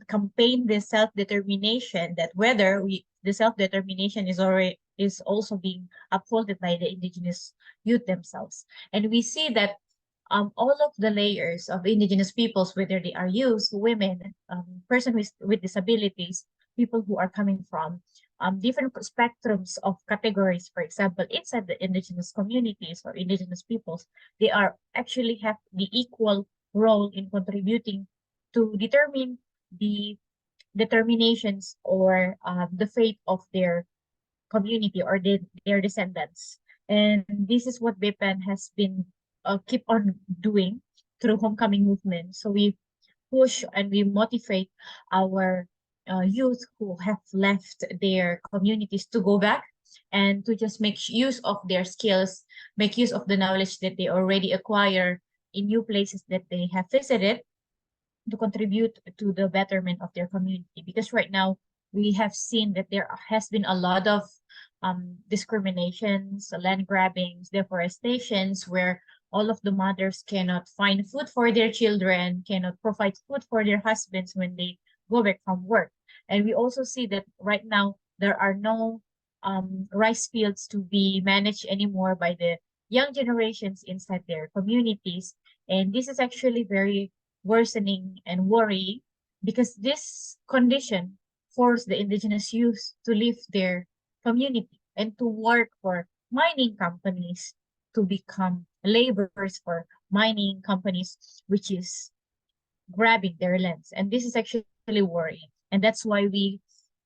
campaign this self-determination, that whether the self-determination is also being upholded by the indigenous youth themselves. And we see that all of the layers of indigenous peoples, whether they are youth, women, persons with disabilities, people who are coming from different spectrums of categories, for example, inside the indigenous communities or indigenous peoples, they are actually have the equal role in contributing to determine the determinations or the fate of their community or their descendants. And this is what BEPAN has been keep on doing through homecoming movement. So we push and we motivate our youth who have left their communities to go back and to just make use of their skills, make use of the knowledge that they already acquire in new places that they have visited to contribute to the betterment of their community. Because right now we have seen that there has been a lot of discriminations, land grabbings, deforestations, where all of the mothers cannot find food for their children, cannot provide food for their husbands when they go back from work. And we also see that right now there are no rice fields to be managed anymore by the young generations inside their communities. And this is actually very worsening and worrying because this condition forced the indigenous youth to leave their community and to work for mining companies, to become laborers for mining companies, which is grabbing their lands. And this is actually worrying. And that's why we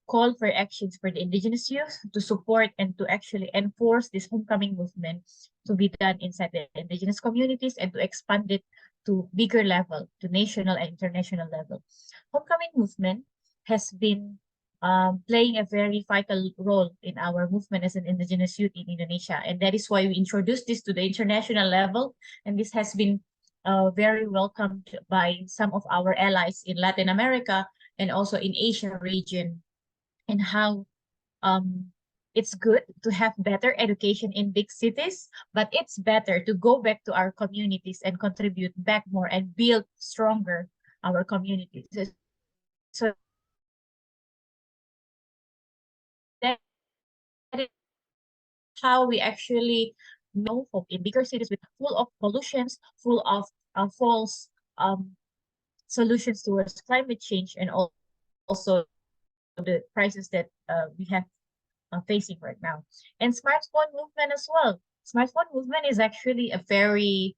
call for actions for the indigenous youth to support and to actually enforce this homecoming movement to be done inside the indigenous communities and to expand it to bigger level, to national and international level. Homecoming movement has been playing a very vital role in our movement as an indigenous youth in Indonesia. And that is why we introduced this to the international level. And this has been very welcomed by some of our allies in Latin America and also in Asia region, and how it's good to have better education in big cities, but it's better to go back to our communities and contribute back more and build stronger our communities. So how we actually know in bigger cities with full of pollutions, full of false solutions towards climate change, and also the crisis that we have facing right now. And smartphone movement as well. Smartphone movement is actually a very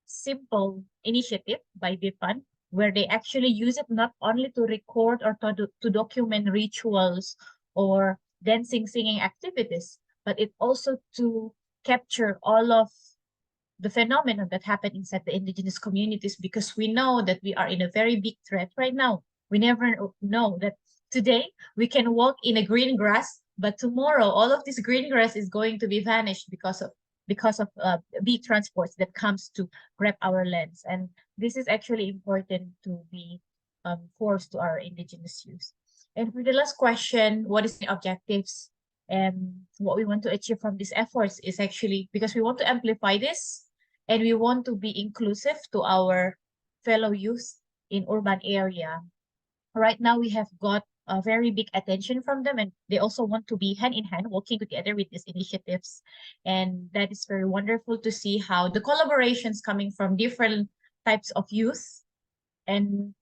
simple initiative by BIPAN, where they actually use it not only to record or to document rituals or dancing, singing activities, but it also to capture all of the phenomenon that happen inside the indigenous communities, because we know that we are in a very big threat right now. We never know that today we can walk in a green grass, but tomorrow all of this green grass is going to be vanished because of big transports that comes to grab our lands. And this is actually important to be forced to our indigenous youth. And for the last question, what is the objectives and what we want to achieve from these efforts is actually because we want to amplify this and we want to be inclusive to our fellow youth in urban area. Right now, we have got a very big attention from them, and they also want to be hand in hand working together with these initiatives. And that is very wonderful to see how the collaborations coming from different types of youth, and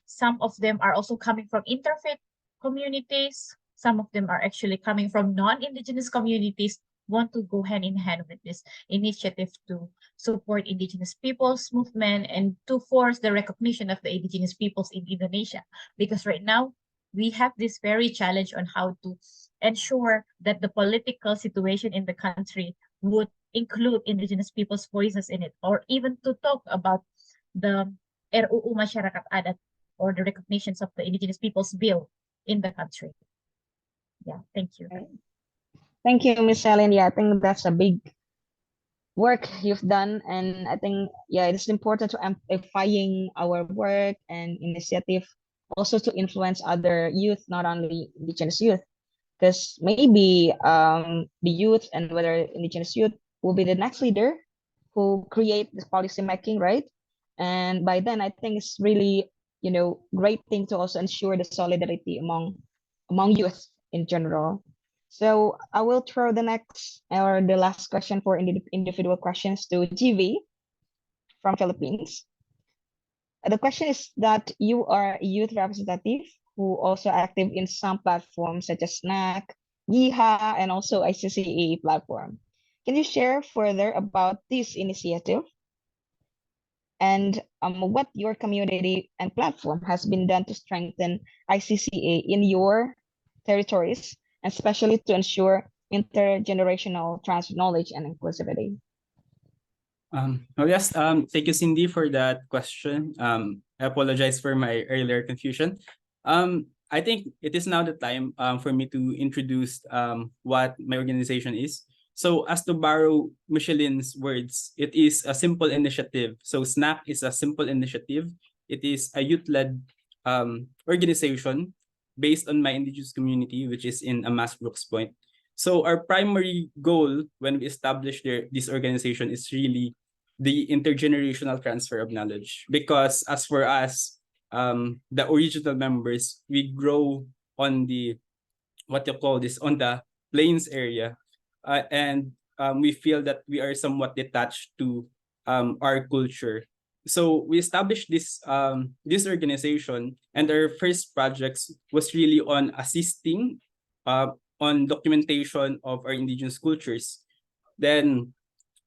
some of them are also coming from interfaith communities. Some of them are actually coming from non-indigenous communities, want to go hand in hand with this initiative to support indigenous peoples movement and to force the recognition of the indigenous peoples in Indonesia. Because right now we have this very challenge on how to ensure that the political situation in the country would include indigenous peoples' voices in it, or even to talk about the RUU Masyarakat Adat or the recognitions of the indigenous peoples bill in the country. Yeah, thank you. Thank you, Miss Helen. Yeah, I think that's a big work you've done, and I think it is important to amplifying our work and initiative, also to influence other youth, not only indigenous youth, because maybe the youth and whether indigenous youth will be the next leader who create this policy making, right? And by then, I think it's really great thing to also ensure the solidarity among youth in general. So I will throw the next or the last question for individual questions to GV from Philippines. The question is that you are a youth representative who also active in some platforms such as SNAC, YIHA, and also ICCA platform. Can you share further about this initiative and what your community and platform has been done to strengthen ICCA in your territories, especially to ensure intergenerational transfer knowledge and inclusivity? Yes, thank you, Cindy, for that question. I apologize for my earlier confusion. I think it is now the time for me to introduce what my organization is. So as to borrow Michelin's words, it is a simple initiative. So SNAP is a simple initiative. It is a youth-led organization based on my indigenous community, which is in Amas Brooks Point. So our primary goal when we established this organization is really the intergenerational transfer of knowledge. Because as for us, the original members, we grow on the, on the plains area. And we feel that we are somewhat detached to our culture. So we established this organization, and our first projects was really on assisting on documentation of our indigenous cultures. Then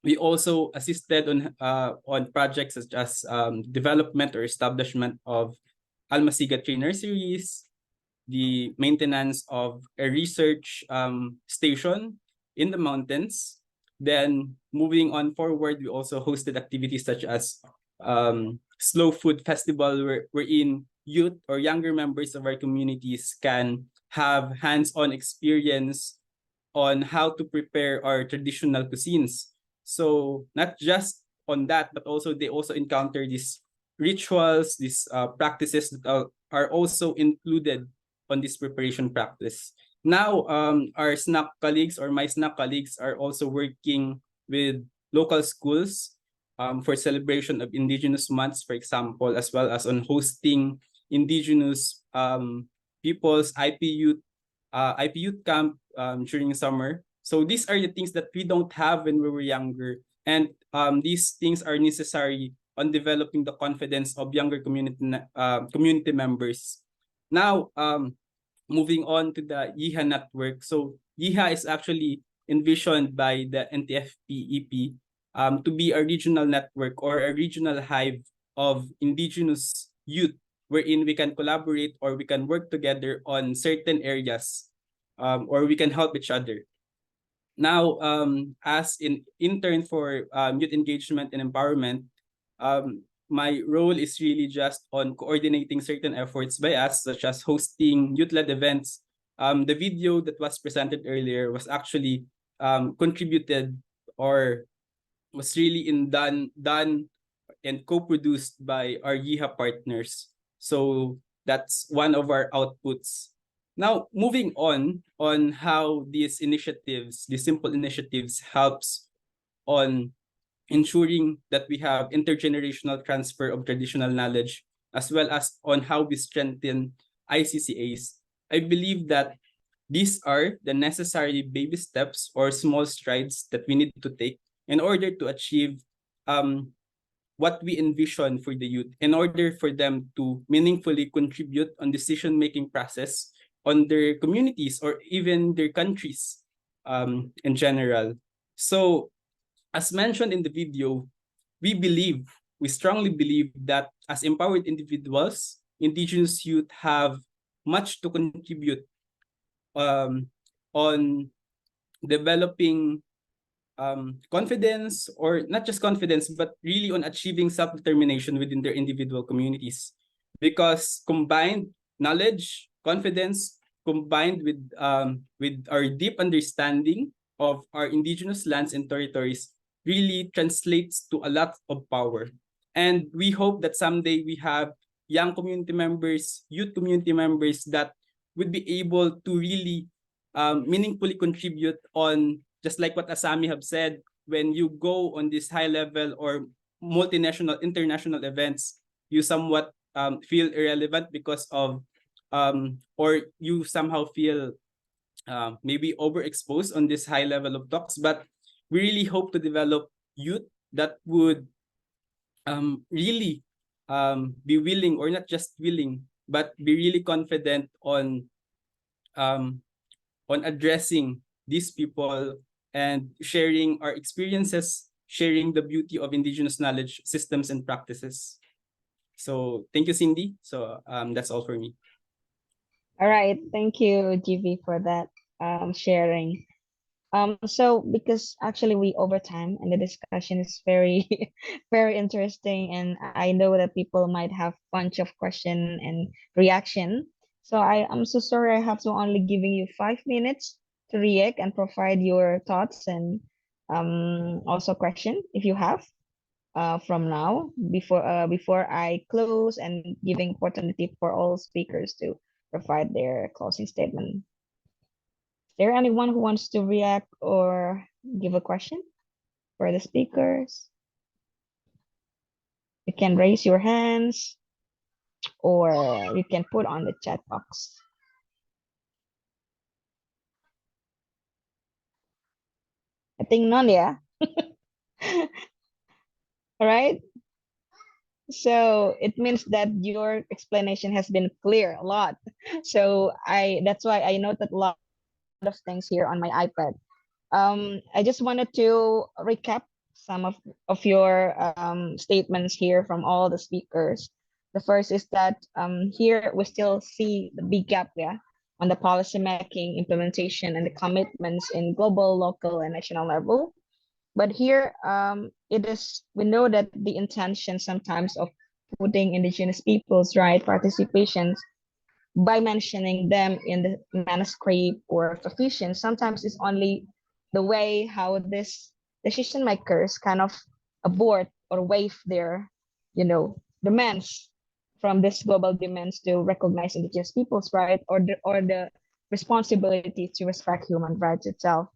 we also assisted on projects such as development or establishment of Almasiga tree nurseries, the maintenance of a research station in the mountains. Then moving on forward, we also hosted activities such as Slow Food Festival, wherein youth or younger members of our communities can have hands-on experience on how to prepare our traditional cuisines. So not just on that, but also they also encounter these rituals, these practices that are also included on this preparation practice. Now, our SNAP colleagues or my SNAP colleagues are also working with local schools for celebration of Indigenous months, for example, as well as on hosting Indigenous peoples IP youth camp during summer. So these are the things that we don't have when we were younger. And these things are necessary on developing the confidence of younger community members. Now, moving on to the YIHA network. So YIHA is actually envisioned by the NTFP-EP to be a regional network or a regional hive of indigenous youth wherein we can collaborate or we can work together on certain areas or we can help each other. Now, as an intern for youth engagement and empowerment, my role is really just on coordinating certain efforts by us, such as hosting youth-led events. The video that was presented earlier was actually contributed or was really done and co-produced by our YIHA partners. So that's one of our outputs. Now, moving on how these initiatives, these simple initiatives helps on ensuring that we have intergenerational transfer of traditional knowledge, as well as on how we strengthen ICCAs. I believe that these are the necessary baby steps or small strides that we need to take in order to achieve what we envision for the youth, in order for them to meaningfully contribute on decision-making process on their communities or even their countries in general. So as mentioned in the video, we strongly believe that as empowered individuals, indigenous youth have much to contribute on developing confidence, or not just confidence, but really on achieving self-determination within their individual communities. Because combined knowledge, confidence, combined with our deep understanding of our indigenous lands and territories really translates to a lot of power. And we hope that someday we have young community members, youth community members that would be able to really meaningfully contribute on, just like what Asami have said, when you go on this high level or multinational, international events, you somewhat feel irrelevant because of, or you somehow feel maybe overexposed on this high level of talks. But we really hope to develop youth that would really be willing, or not just willing, but be really confident on addressing these people and sharing our experiences, sharing the beauty of indigenous knowledge systems and practices. So thank you, Cindy. So that's all for me. All right, thank you, GV, for that sharing. So because actually we over time and the discussion is very very interesting, and I know that people might have bunch of question and reaction. So I'm so sorry I have to only giving you 5 minutes to react and provide your thoughts and also question if you have from now before I close and giving opportunity for all speakers to provide their closing statement. Is there anyone who wants to react or give a question for the speakers? You can raise your hands or you can put on the chat box. I think none, yeah. All right. So it means that your explanation has been clear a lot. So that's why I noted a lot of things here on my iPad. I just wanted to recap some of your statements here from all the speakers. The first is that here we still see the big gap, yeah, on the policy making, implementation, and the commitments in global, local, and national level. But here, we know that the intention sometimes of putting indigenous peoples' right participations by mentioning them in the manuscript or sufficient sometimes is only the way how this decision makers kind of abort or waive their, demands from this global demands to recognize indigenous peoples' right, or the responsibility to respect human rights itself.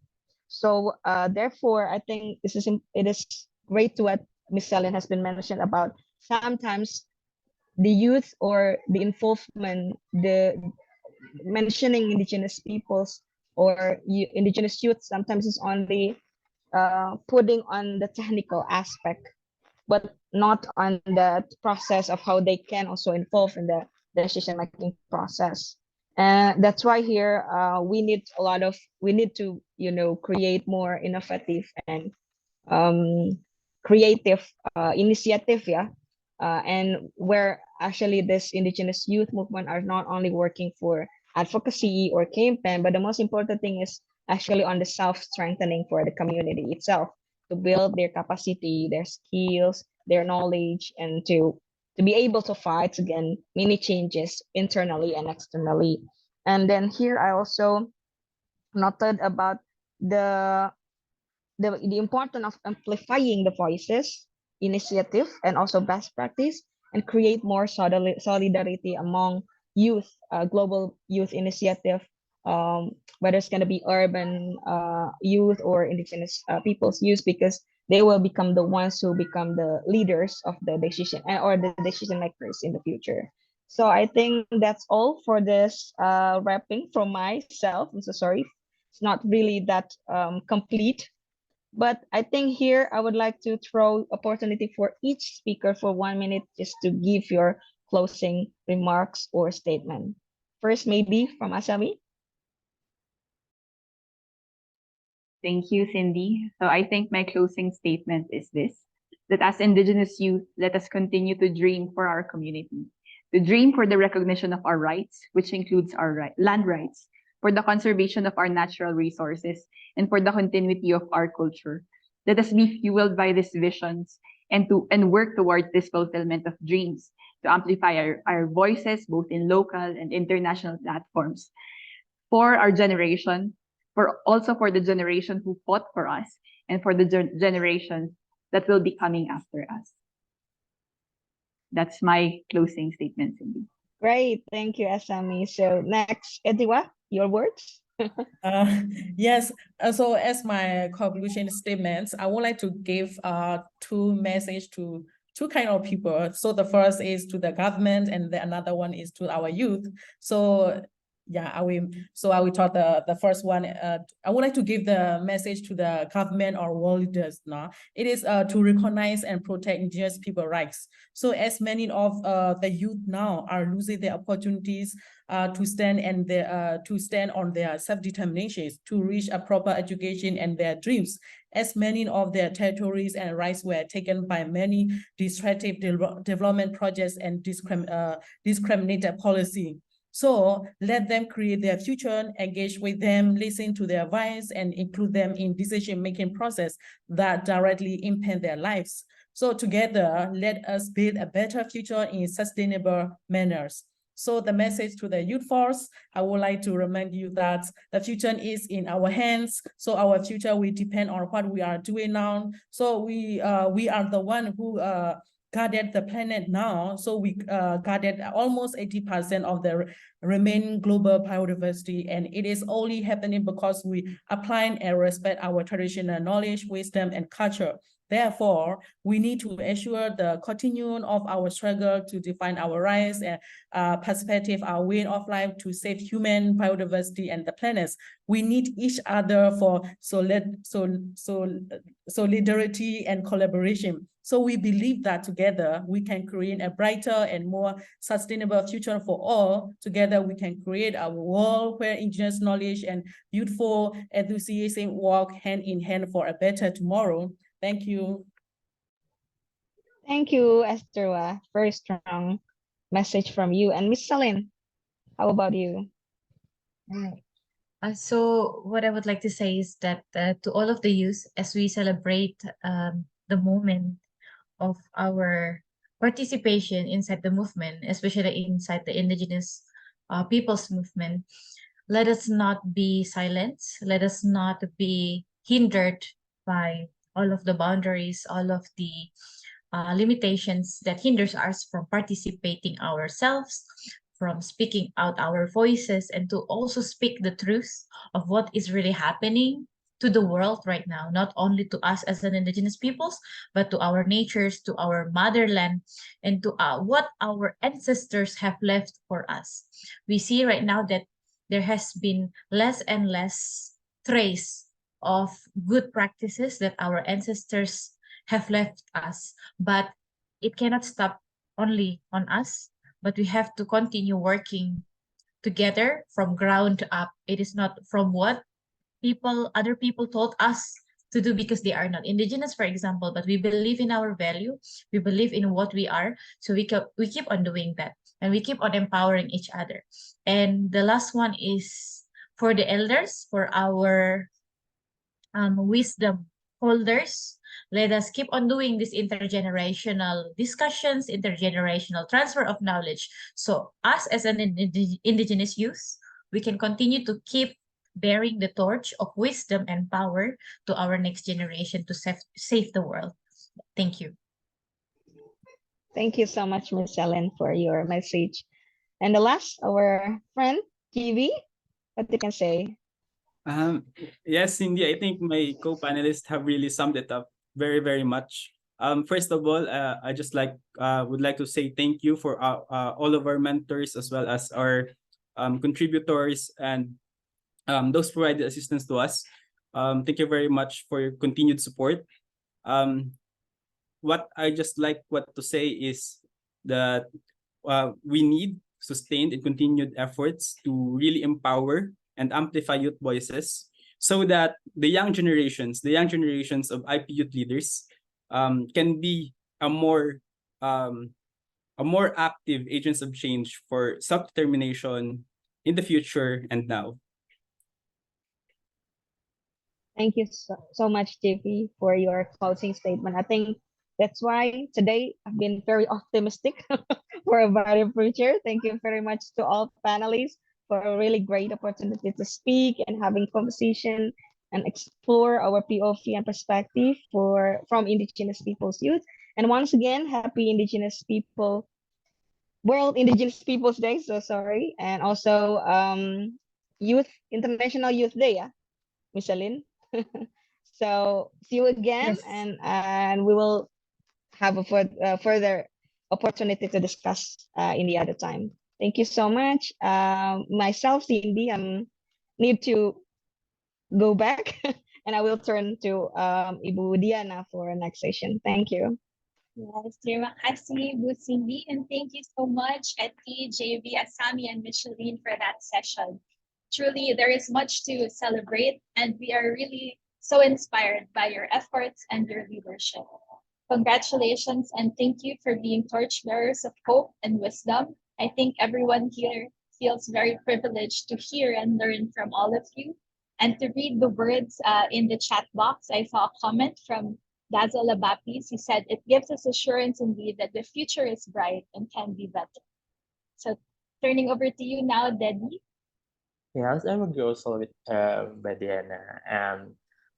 So therefore, I think it is great to what Ms. Selin has been mentioned about sometimes the youth or the involvement, the mentioning indigenous peoples or indigenous youth sometimes is only putting on the technical aspect, but not on the process of how they can also involve in the decision making process. And that's why here we need to create more innovative and creative initiative, yeah, and where actually this indigenous youth movement are not only working for advocacy or campaign, but the most important thing is actually on the self strengthening for the community itself, to build their capacity, their skills, their knowledge, and to be able to fight against many changes internally and externally. And then here I also noted about the the importance of amplifying the voices, initiative, and also best practice, and create more solidarity among youth, global youth initiative, whether it's going to be urban youth or indigenous people's youth, because they will become the ones who become the leaders of the decision or the decision makers in the future. So I think that's all for this wrapping from myself. I'm so sorry. It's not really that complete, but I think here I would like to throw opportunity for each speaker for 1 minute just to give your closing remarks or statement. First, maybe from Asami. Thank you, Cindy. So I think my closing statement is this, that as Indigenous youth, let us continue to dream for our community, to dream for the recognition of our rights, which includes our land rights, for the conservation of our natural resources, and for the continuity of our culture. Let us be fueled by these visions and work towards this fulfillment of dreams, to amplify our voices both in local and international platforms for our generation, for the generation who fought for us, and for the generations that will be coming after us. That's my closing statement, Cindy. Great, thank you, Asami. So next, Ediwa, your words. Yes, so as my conclusion statements, I would like to give two messages to two kind of people. So the first is to the government, and the another one is to our youth. So yeah, I will talk the first one. I would like to give the message to the government or world leaders now. It is to recognize and protect indigenous people rights. So as many of the youth now are losing their opportunities to stand on their self-determination, to reach a proper education and their dreams, as many of their territories and rights were taken by many destructive development projects and discriminated policy. So let them create their future, engage with them, listen to their voice, and include them in decision-making process that directly impact their lives. So together, let us build a better future in sustainable manners. So the message to the youth force, I would like to remind you that the future is in our hands. So our future will depend on what we are doing now. So we are the one who guarded the planet now. So we guarded almost 80% of the remaining global biodiversity, and it is only happening because we apply and respect our traditional knowledge, wisdom, and culture. Therefore, we need to ensure the continuing of our struggle to define our rights and perspective, our way of life to save human biodiversity and the planet. We need each other for solidarity and collaboration. So we believe that together we can create a brighter and more sustainable future for all. Together we can create a world where indigenous knowledge and youthful enthusiasm walk hand in hand for a better tomorrow. Thank you. Thank you, Esther. Very strong message from you. And Miss Celine, how about you? Right. So what I would like to say is that to all of the youth, as we celebrate the moment of our participation inside the movement, especially inside the indigenous peoples movement, let us not be silent. Let us not be hindered by all of the boundaries, all of the limitations that hinders us from participating ourselves, from speaking out our voices, and to also speak the truth of what is really happening to the world right now, not only to us as an indigenous peoples, but to our natures, to our motherland, and to what our ancestors have left for us. We see right now that there has been less and less trace of good practices that our ancestors have left us. But it cannot stop only on us, but we have to continue working together from ground up. It is not from what other people told us to do because they are not indigenous, for example, but we believe in our value, we believe in what we are, so we keep on doing that, and we keep on empowering each other. And the last one is for the elders, for our wisdom holders. Let us keep on doing these intergenerational discussions, intergenerational transfer of knowledge. So us as an indigenous youth, we can continue to keep bearing the torch of wisdom and power to our next generation to save the world. Thank you. Thank you so much, Miss Ellen, for your message. And the last, our friend, TV, what you can say? Yes, Cindy, I think my co-panelists have really summed it up very, very much. First of all, I just would like to say thank you for all of our mentors as well as our contributors and those provided assistance to us. Thank you very much for your continued support. What I just to say is that we need sustained and continued efforts to really empower and amplify youth voices so that the young generations of IP youth leaders can be a more active agents of change for self-determination in the future and now. Thank you so much, JP, for your closing statement. I think that's why today I've been very optimistic for a better future. Thank you very much to all panelists for a really great opportunity to speak and having conversation and explore our POV and perspective from Indigenous Peoples Youth. And once again, happy World Indigenous Peoples Day, so sorry. And also International Youth Day, yeah, Miss Aline. So see you again, yes. and we will have a further opportunity to discuss in the other time. Thank you so much. Myself, Cindy, need to go back and I will turn to Ibu Diana for next session. Thank you. Yes, terima kasih, Bu Cindy, and thank you so much, Eti, JV, Asami, and Micheline for that session. Truly, there is much to celebrate, and we are really so inspired by your efforts and your leadership. Congratulations, and thank you for being torchbearers of hope and wisdom. I think everyone here feels very privileged to hear and learn from all of you. And to read the words in the chat box, I saw a comment from Dazzle Labapis. He said, it gives us assurance indeed that the future is bright and can be better. So turning over to you now, Debbie. Yes, I will go also with Badiana.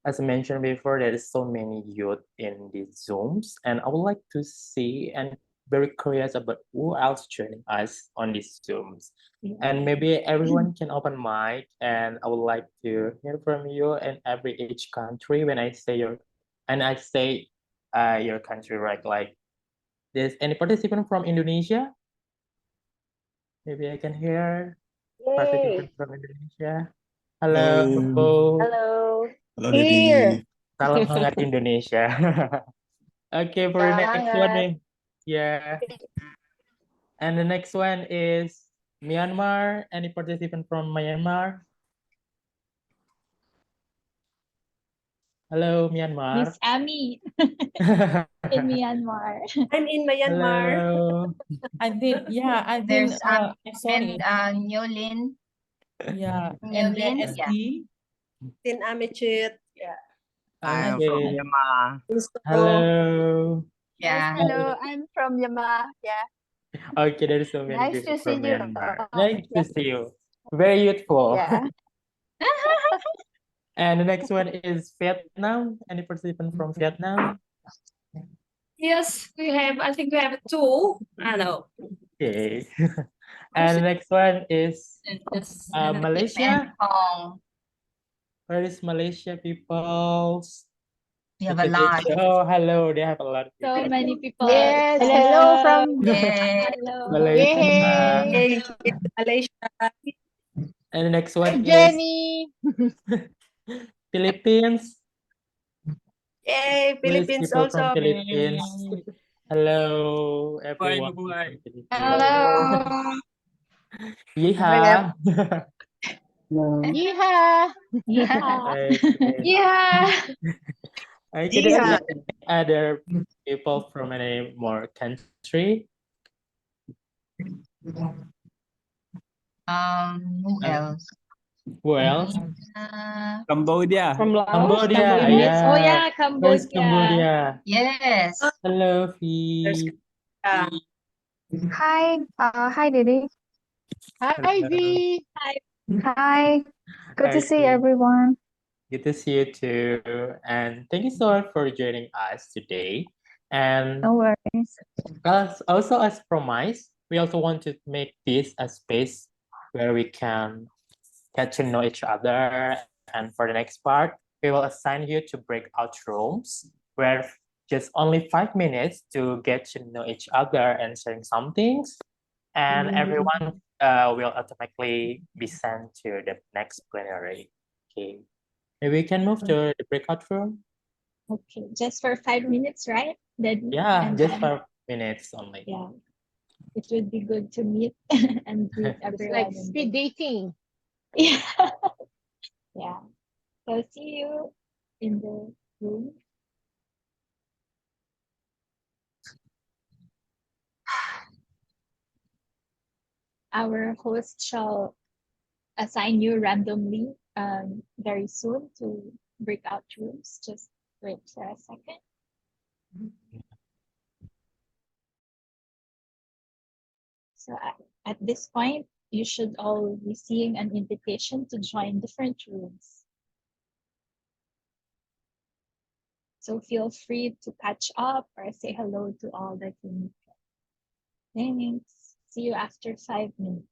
As I mentioned before, there is so many youth in these Zooms, and I would like to see and very curious about who else joining us on these Zooms. And maybe everyone can open mic, and I would like to hear from you in each country when I say your country, right? Like, there's any participant from Indonesia? Maybe I can hear participant from Indonesia. Hello. Halo Here. Dedi. Salam hangat Indonesia. Okay, for the next one, yeah. And the next one is Myanmar. Any participant from Myanmar? Hello, Myanmar. Miss Ami in Myanmar. I'm in Myanmar. Hello. I've been There's sorry. and Nyolin. Yeah, and Nyolin, SD. Tin Amichit. Yeah. I'm from Okay. Myanmar. Hello. Yeah. Hello, I'm from Myanmar. Yeah. Okay, there is so many Nice people to from see you. Myanmar. Nice to see you. Very youthful. Yeah. And the next one is Vietnam. Any participant from Vietnam? Yes, I think we have two. I know. Okay. And the next one is Malaysia. Where is Malaysia peoples? We have a lot. Oh, hello. They have a lot of people. So many people. Yes. Hello. Hello from Yay. Hello. Malaysia. Yay. Malaysia. And the next Hi, one is Jenny. Philippines. Yay, Please, Philippines people from also. Philippines. Hello, Bye, everyone from bye. Philippines. Hello. Yeehaw. Yeehaw. Yeah. Okay. Yeah. Okay, there Yeah. are other people from any more country. Who Uh, else? who else? Cambodia. From Laos, Cambodia. Cambodians. Oh Yeah. yeah, There's Cambodia. Cambodia. Yes. Hello, There's Fee. Hi, Didi. Hi, V. Hi. Hi. Good to see Okay. everyone. Good to see you too. And thank you so much for joining us today. And No worries. also, as promised, we also want to make this a space where we can get to know each other. And for the next part, we will assign you to breakout rooms where just only 5 minutes to get to know each other and sharing some things. And everyone will automatically be sent to the next plenary. Okay. Maybe we can move to the breakout room. Okay, just for 5 minutes, right? Then Yeah, and just then 5 minutes only. yeah, it would be good to meet and greet It's everyone. like speed dating. Yeah. Yeah. So see you in the room. Our host shall assign you randomly very soon to breakout rooms. Just wait for a second. So at this point, you should all be seeing an invitation to join different rooms. So feel free to catch up or say hello to all that you meet. Thanks. See you after 5 minutes.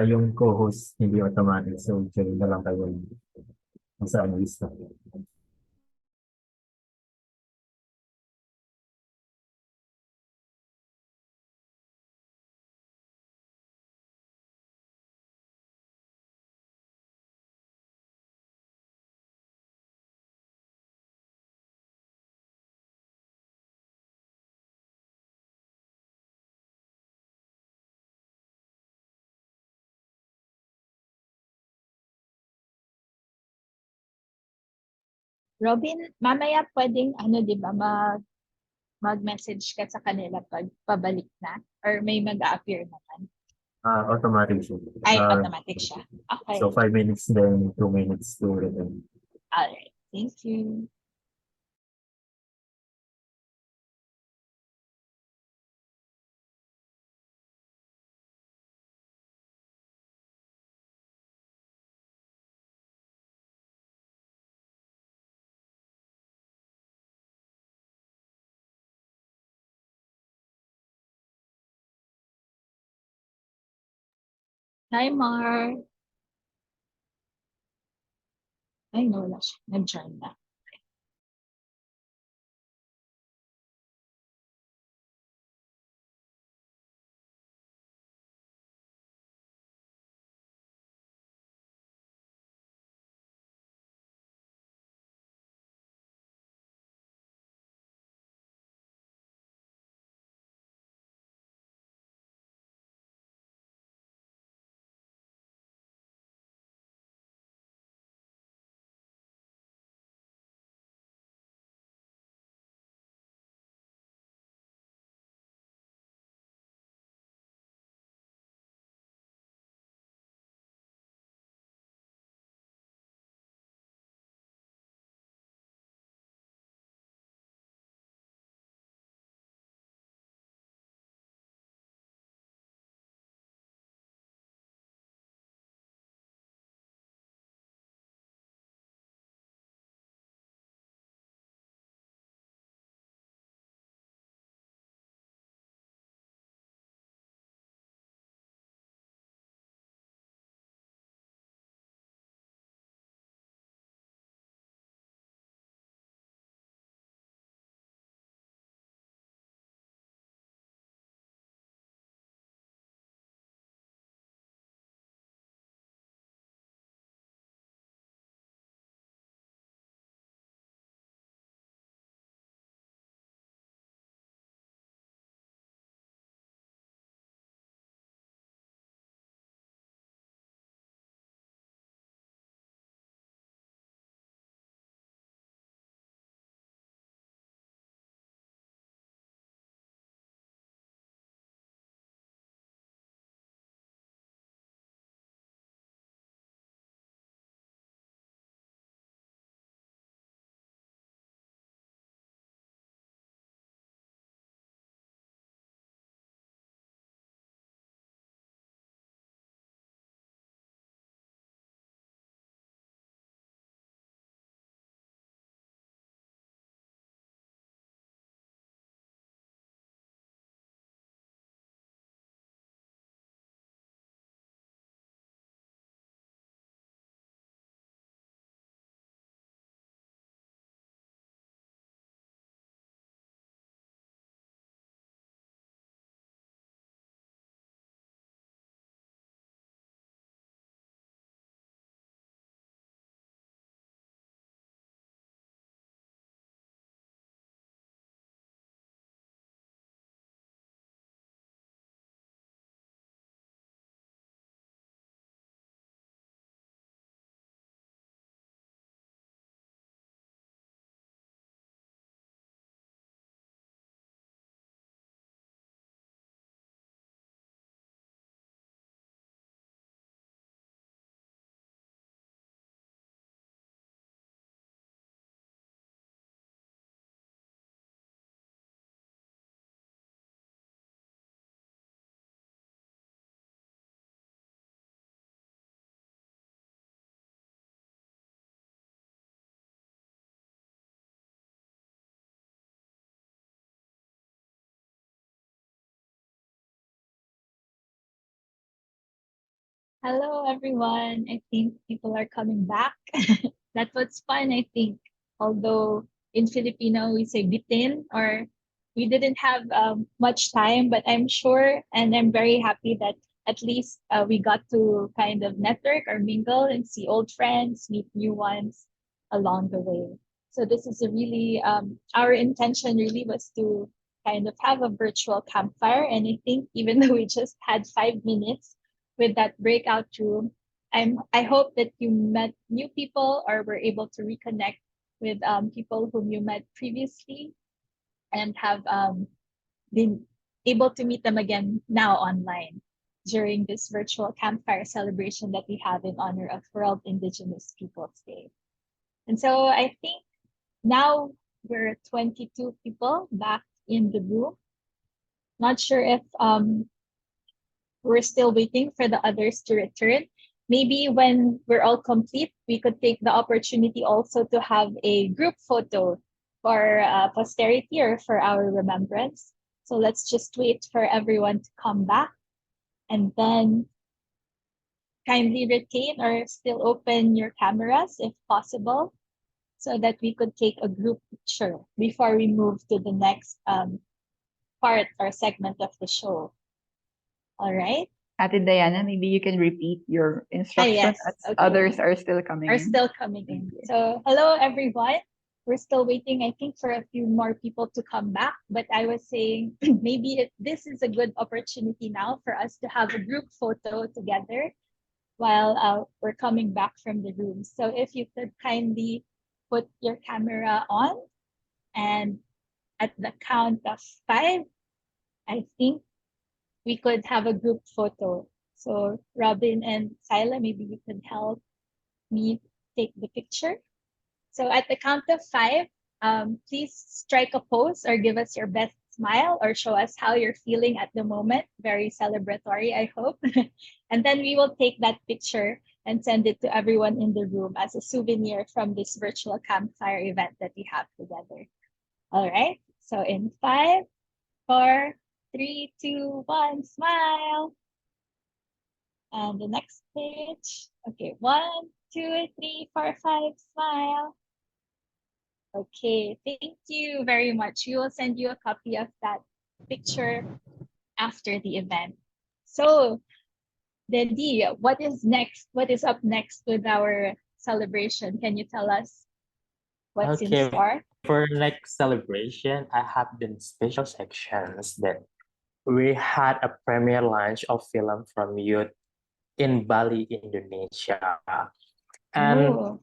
Yung co-host hindi automatic, so join na lang kayo sa lista. Robin, mamaya pwedeng di ba mag-message ka sa kanila pag pabalik na or may mag-a-appear naman. Automatic siya. Ay, automatic siya. Okay. So 5 minutes then 2 minutes to return. All right. Thank you. Hi, Mar. Ay, wala siya. Nag-join na. Hello, everyone. I think people are coming back. That was fun, I think. Although in Filipino, we say bitin, or we didn't have much time, but I'm sure and I'm very happy that at least we got to kind of network or mingle and see old friends, meet new ones along the way. So this is a really, our intention really was to kind of have a virtual campfire. And I think even though we just had 5 minutes, with that breakout room, I hope that you met new people or were able to reconnect with people whom you met previously and have been able to meet them again now online during this virtual campfire celebration that we have in honor of World Indigenous Peoples Day. And so I think now we're 22 people back in the room. Not sure if we're still waiting for the others to return. Maybe when we're all complete, we could take the opportunity also to have a group photo for posterity or for our remembrance. So let's just wait for everyone to come back and then kindly retain or still open your cameras if possible so that we could take a group picture before we move to the next part or segment of the show. All right. Ate Diana, maybe you can repeat your instructions Yes. as Okay. others are still coming Are in. still coming in. So hello everyone. We're still waiting, I think, for a few more people to come back. But I was saying maybe this is a good opportunity now for us to have a group photo together while we're coming back from the room. So if you could kindly put your camera on, and at the count of 5, I think we could have a group photo. So Robin and Sila, maybe you can help me take the picture. So at the count of 5, please strike a pose or give us your best smile or show us how you're feeling at the moment. Very celebratory, I hope. And then we will take that picture and send it to everyone in the room as a souvenir from this virtual campfire event that we have together. All right. So in 5, 4, 3, 2, 1, smile. And the next page. Okay, 1, 2, 3, 4, 5, smile. Okay, thank you very much. We will send you a copy of that picture after the event. So, Dedi, what is next? What is up next with our celebration? Can you tell us what's in Okay, store? for next celebration, I have the special sections that we had a premiere launch of film from youth in Bali, Indonesia. And Oh,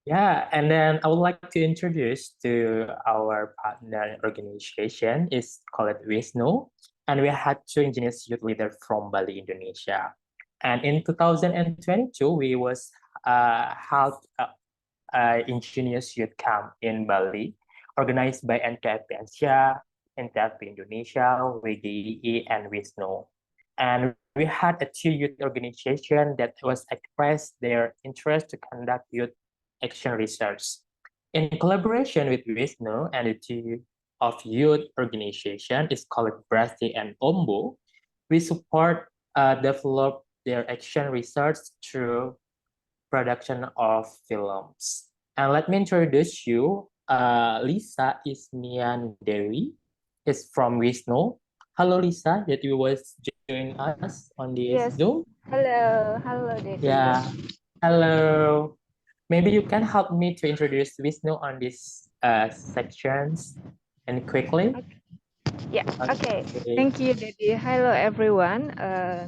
yeah, and then I would like to introduce to our partner organization is called Wisnu, and we had 2 indigenous youth leaders from Bali, Indonesia. And in 2022, we was held indigenous youth camp in Bali, organized by NTFP Asia, NTFP Indonesia, WGII, and Wisnu. And we had a 2 youth organization that was expressed their interest to conduct youth action research. In collaboration with Wisnu and the 2 of youth organization is called Brasti and Ombo, we support develop their action research through production of films. And let me introduce you, Lisa Ismian Dewi is from Wisnu. Hello, Lisa, that you was joining us on this Yes. Zoom. Hello, Daddy. Yeah, hello. Maybe you can help me to introduce Wisnu on these sections and quickly. Yeah, okay. Okay. Thank you, Daddy. Hello, everyone.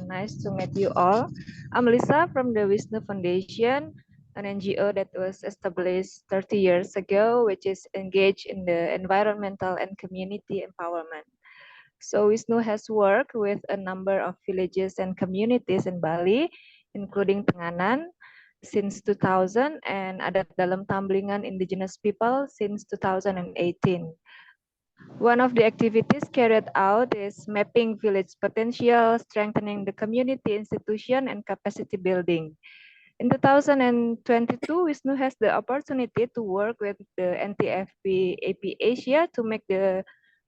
Nice to meet you all. I'm Lisa from the Wisnu Foundation, an NGO that was established 30 years ago, which is engaged in the environmental and community empowerment. So Wisnu has worked with a number of villages and communities in Bali, including Tenganan since 2000 and Adat Dalam Tamblingan indigenous people since 2018. One of the activities carried out is mapping village potential, strengthening the community institution, and capacity building. In 2022, Wisnu has the opportunity to work with the NTFP-EP Asia to make a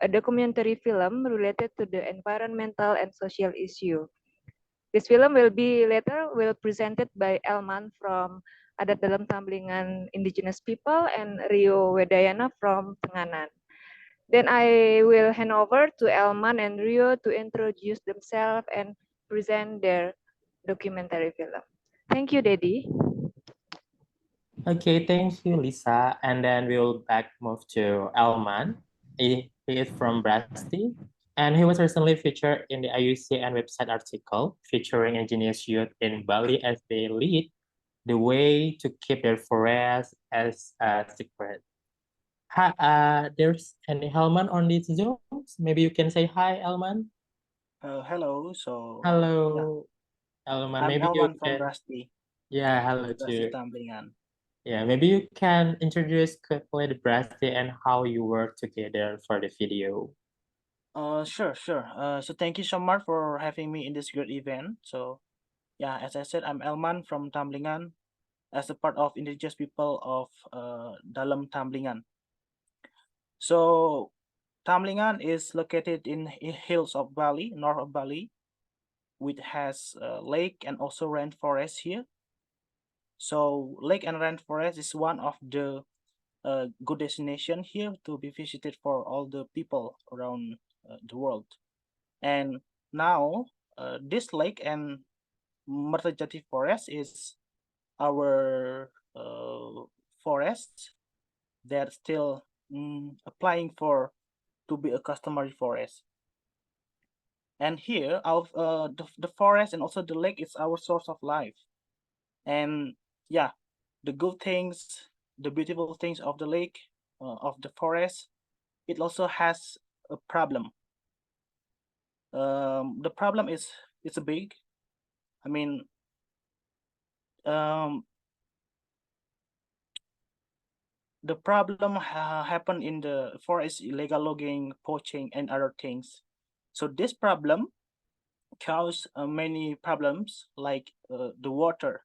documentary film related to the environmental and social issue. This film will presented by Elman from Adat Dalam Tamblingan Indigenous People and Rio Wedayana from Tenganan. Then I will hand over to Elman and Rio to introduce themselves and present their documentary film. Thank you, Dedi. Okay, thank you, Lisa. And then we'll back move to Alman. He is from Brasti, and he was recently featured in the IUCN website article featuring indigenous youth in Bali as they lead the way to keep their forest as a secret. Hi, there's an Helman on this Zoom. Maybe you can say hi, Elman. Hello. So Hello, Elman. I'm Maybe you Elman from can. Rusty. Yeah, hello Rusty too. Tamblingan. Yeah, maybe you can introduce quickly the Brasti and how you work together for the video. Sure. So thank you so much for having me in this great event. So yeah, as I said, I'm Elman from Tamblingan as a part of indigenous people of Dalam Tamblingan. So Tamblingan is located in hills of Bali, north of Bali, which has lake and also rainforest here. So lake and rainforest is one of the good destination here to be visited for all the people around the world. And now this lake and Mertajati forest is our forest that still applying for to be a customary forest. And here the forest and also the lake is our source of life. And yeah, the good things, the beautiful things of the lake, of the forest, it also has a problem. The problem is it's big. I mean, the problem happened in the forest: illegal logging, poaching, and other things. So this problem cause many problems like the water.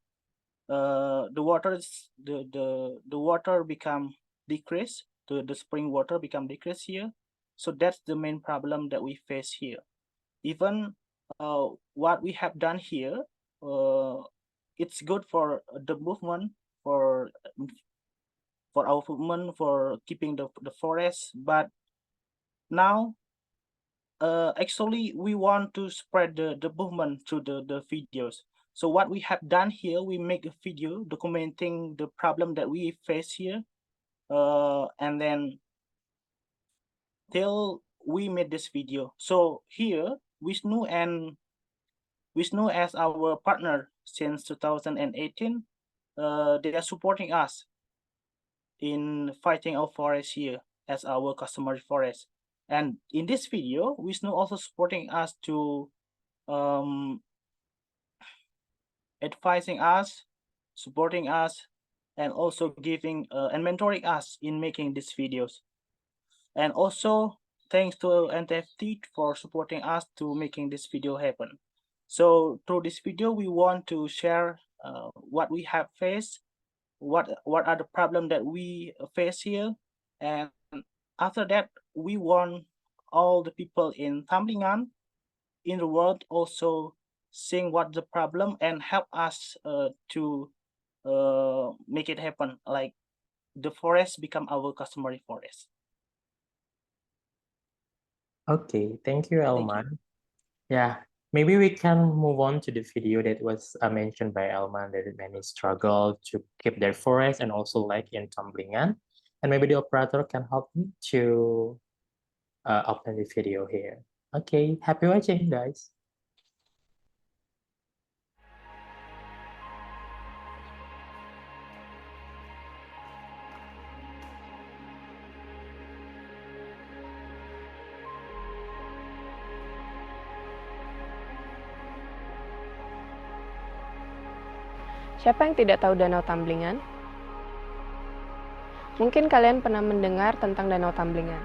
The water become decreased. The spring water become decreased here. So that's the main problem that we face here. Even what we have done here, it's good for the movement, for our movement, for keeping the forest. But now, actually, we want to spread the movement through the videos. So what we have done here, we make a video documenting the problem that we face here, and then till we made this video. So here, Vishnu as our partner since 2018, they are supporting us in fighting our forest here as our customary forest. And in this video, Vishnu also supporting us to advising us, supporting us, and also giving and mentoring us in making these videos. And also thanks to NTFP for supporting us to making this video happen. So through this video, we want to share what we have faced, what are the problems that we face here, and after that, we want all the people in Tamblingan, in the world, also seeing what the problem and help us to make it happen. Like the forest become our customary forest. Okay, thank you, Thank you. Elman. Yeah, maybe we can move on to the video that was mentioned by Elman, that many struggle to keep their forest and also like in Tamblingan. And maybe the operator can help me to open the video here. Okay, happy watching, guys. Siapa yang tidak tahu Danau Tamblingan? Mungkin kalian pernah mendengar tentang Danau Tamblingan.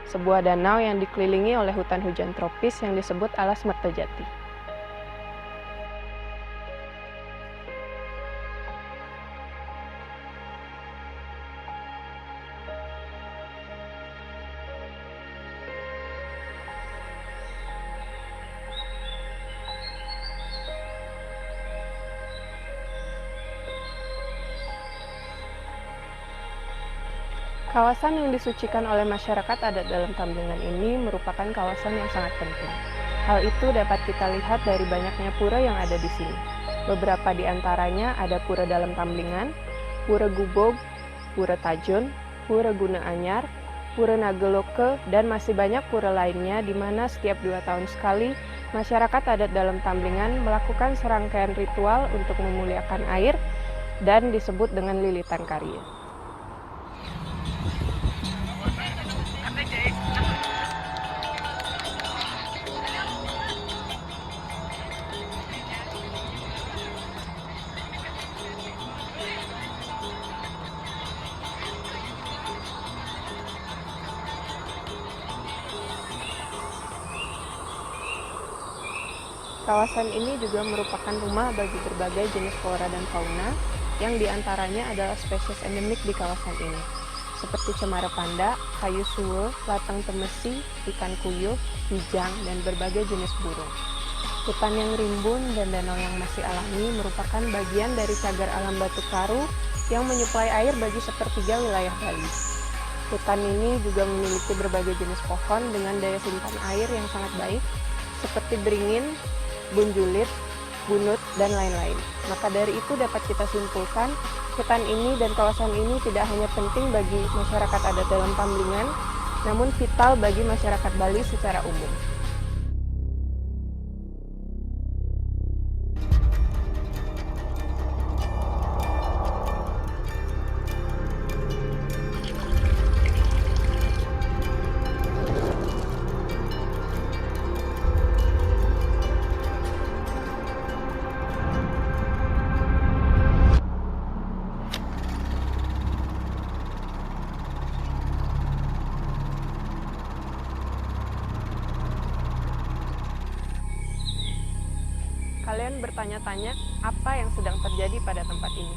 Sebuah danau yang dikelilingi oleh hutan hujan tropis yang disebut alas Mertajati. Kawasan yang disucikan oleh masyarakat adat dalam Tamblingan ini merupakan kawasan yang sangat penting. Hal itu dapat kita lihat dari banyaknya pura yang ada di sini. Beberapa di antaranya ada pura dalam Tamblingan, Pura Gubog, Pura Tajun, Pura Guna Anyar, Pura Nageloke, dan masih banyak pura lainnya di mana setiap 2 tahun sekali masyarakat adat dalam Tamblingan melakukan serangkaian ritual untuk memuliakan air dan disebut dengan lilitan karya. Kawasan ini juga merupakan rumah bagi berbagai jenis flora dan fauna yang diantaranya adalah spesies endemik di kawasan ini, seperti cemara panda, kayu suwe, latang temesi, ikan kuyuh, hijang, dan berbagai jenis burung. Hutan yang rimbun dan danau yang masih alami merupakan bagian dari cagar alam Batu Karu yang menyuplai air bagi sepertiga wilayah Bali. Hutan ini juga memiliki berbagai jenis pohon dengan daya simpan air yang sangat baik, seperti beringin, bunjulit, bunut, dan lain-lain. Maka dari itu dapat kita simpulkan, hutan ini dan kawasan ini tidak hanya penting bagi masyarakat adat dalam Tamblingan, namun vital bagi masyarakat Bali secara umum. Kalian bertanya-tanya apa yang sedang terjadi pada tempat ini.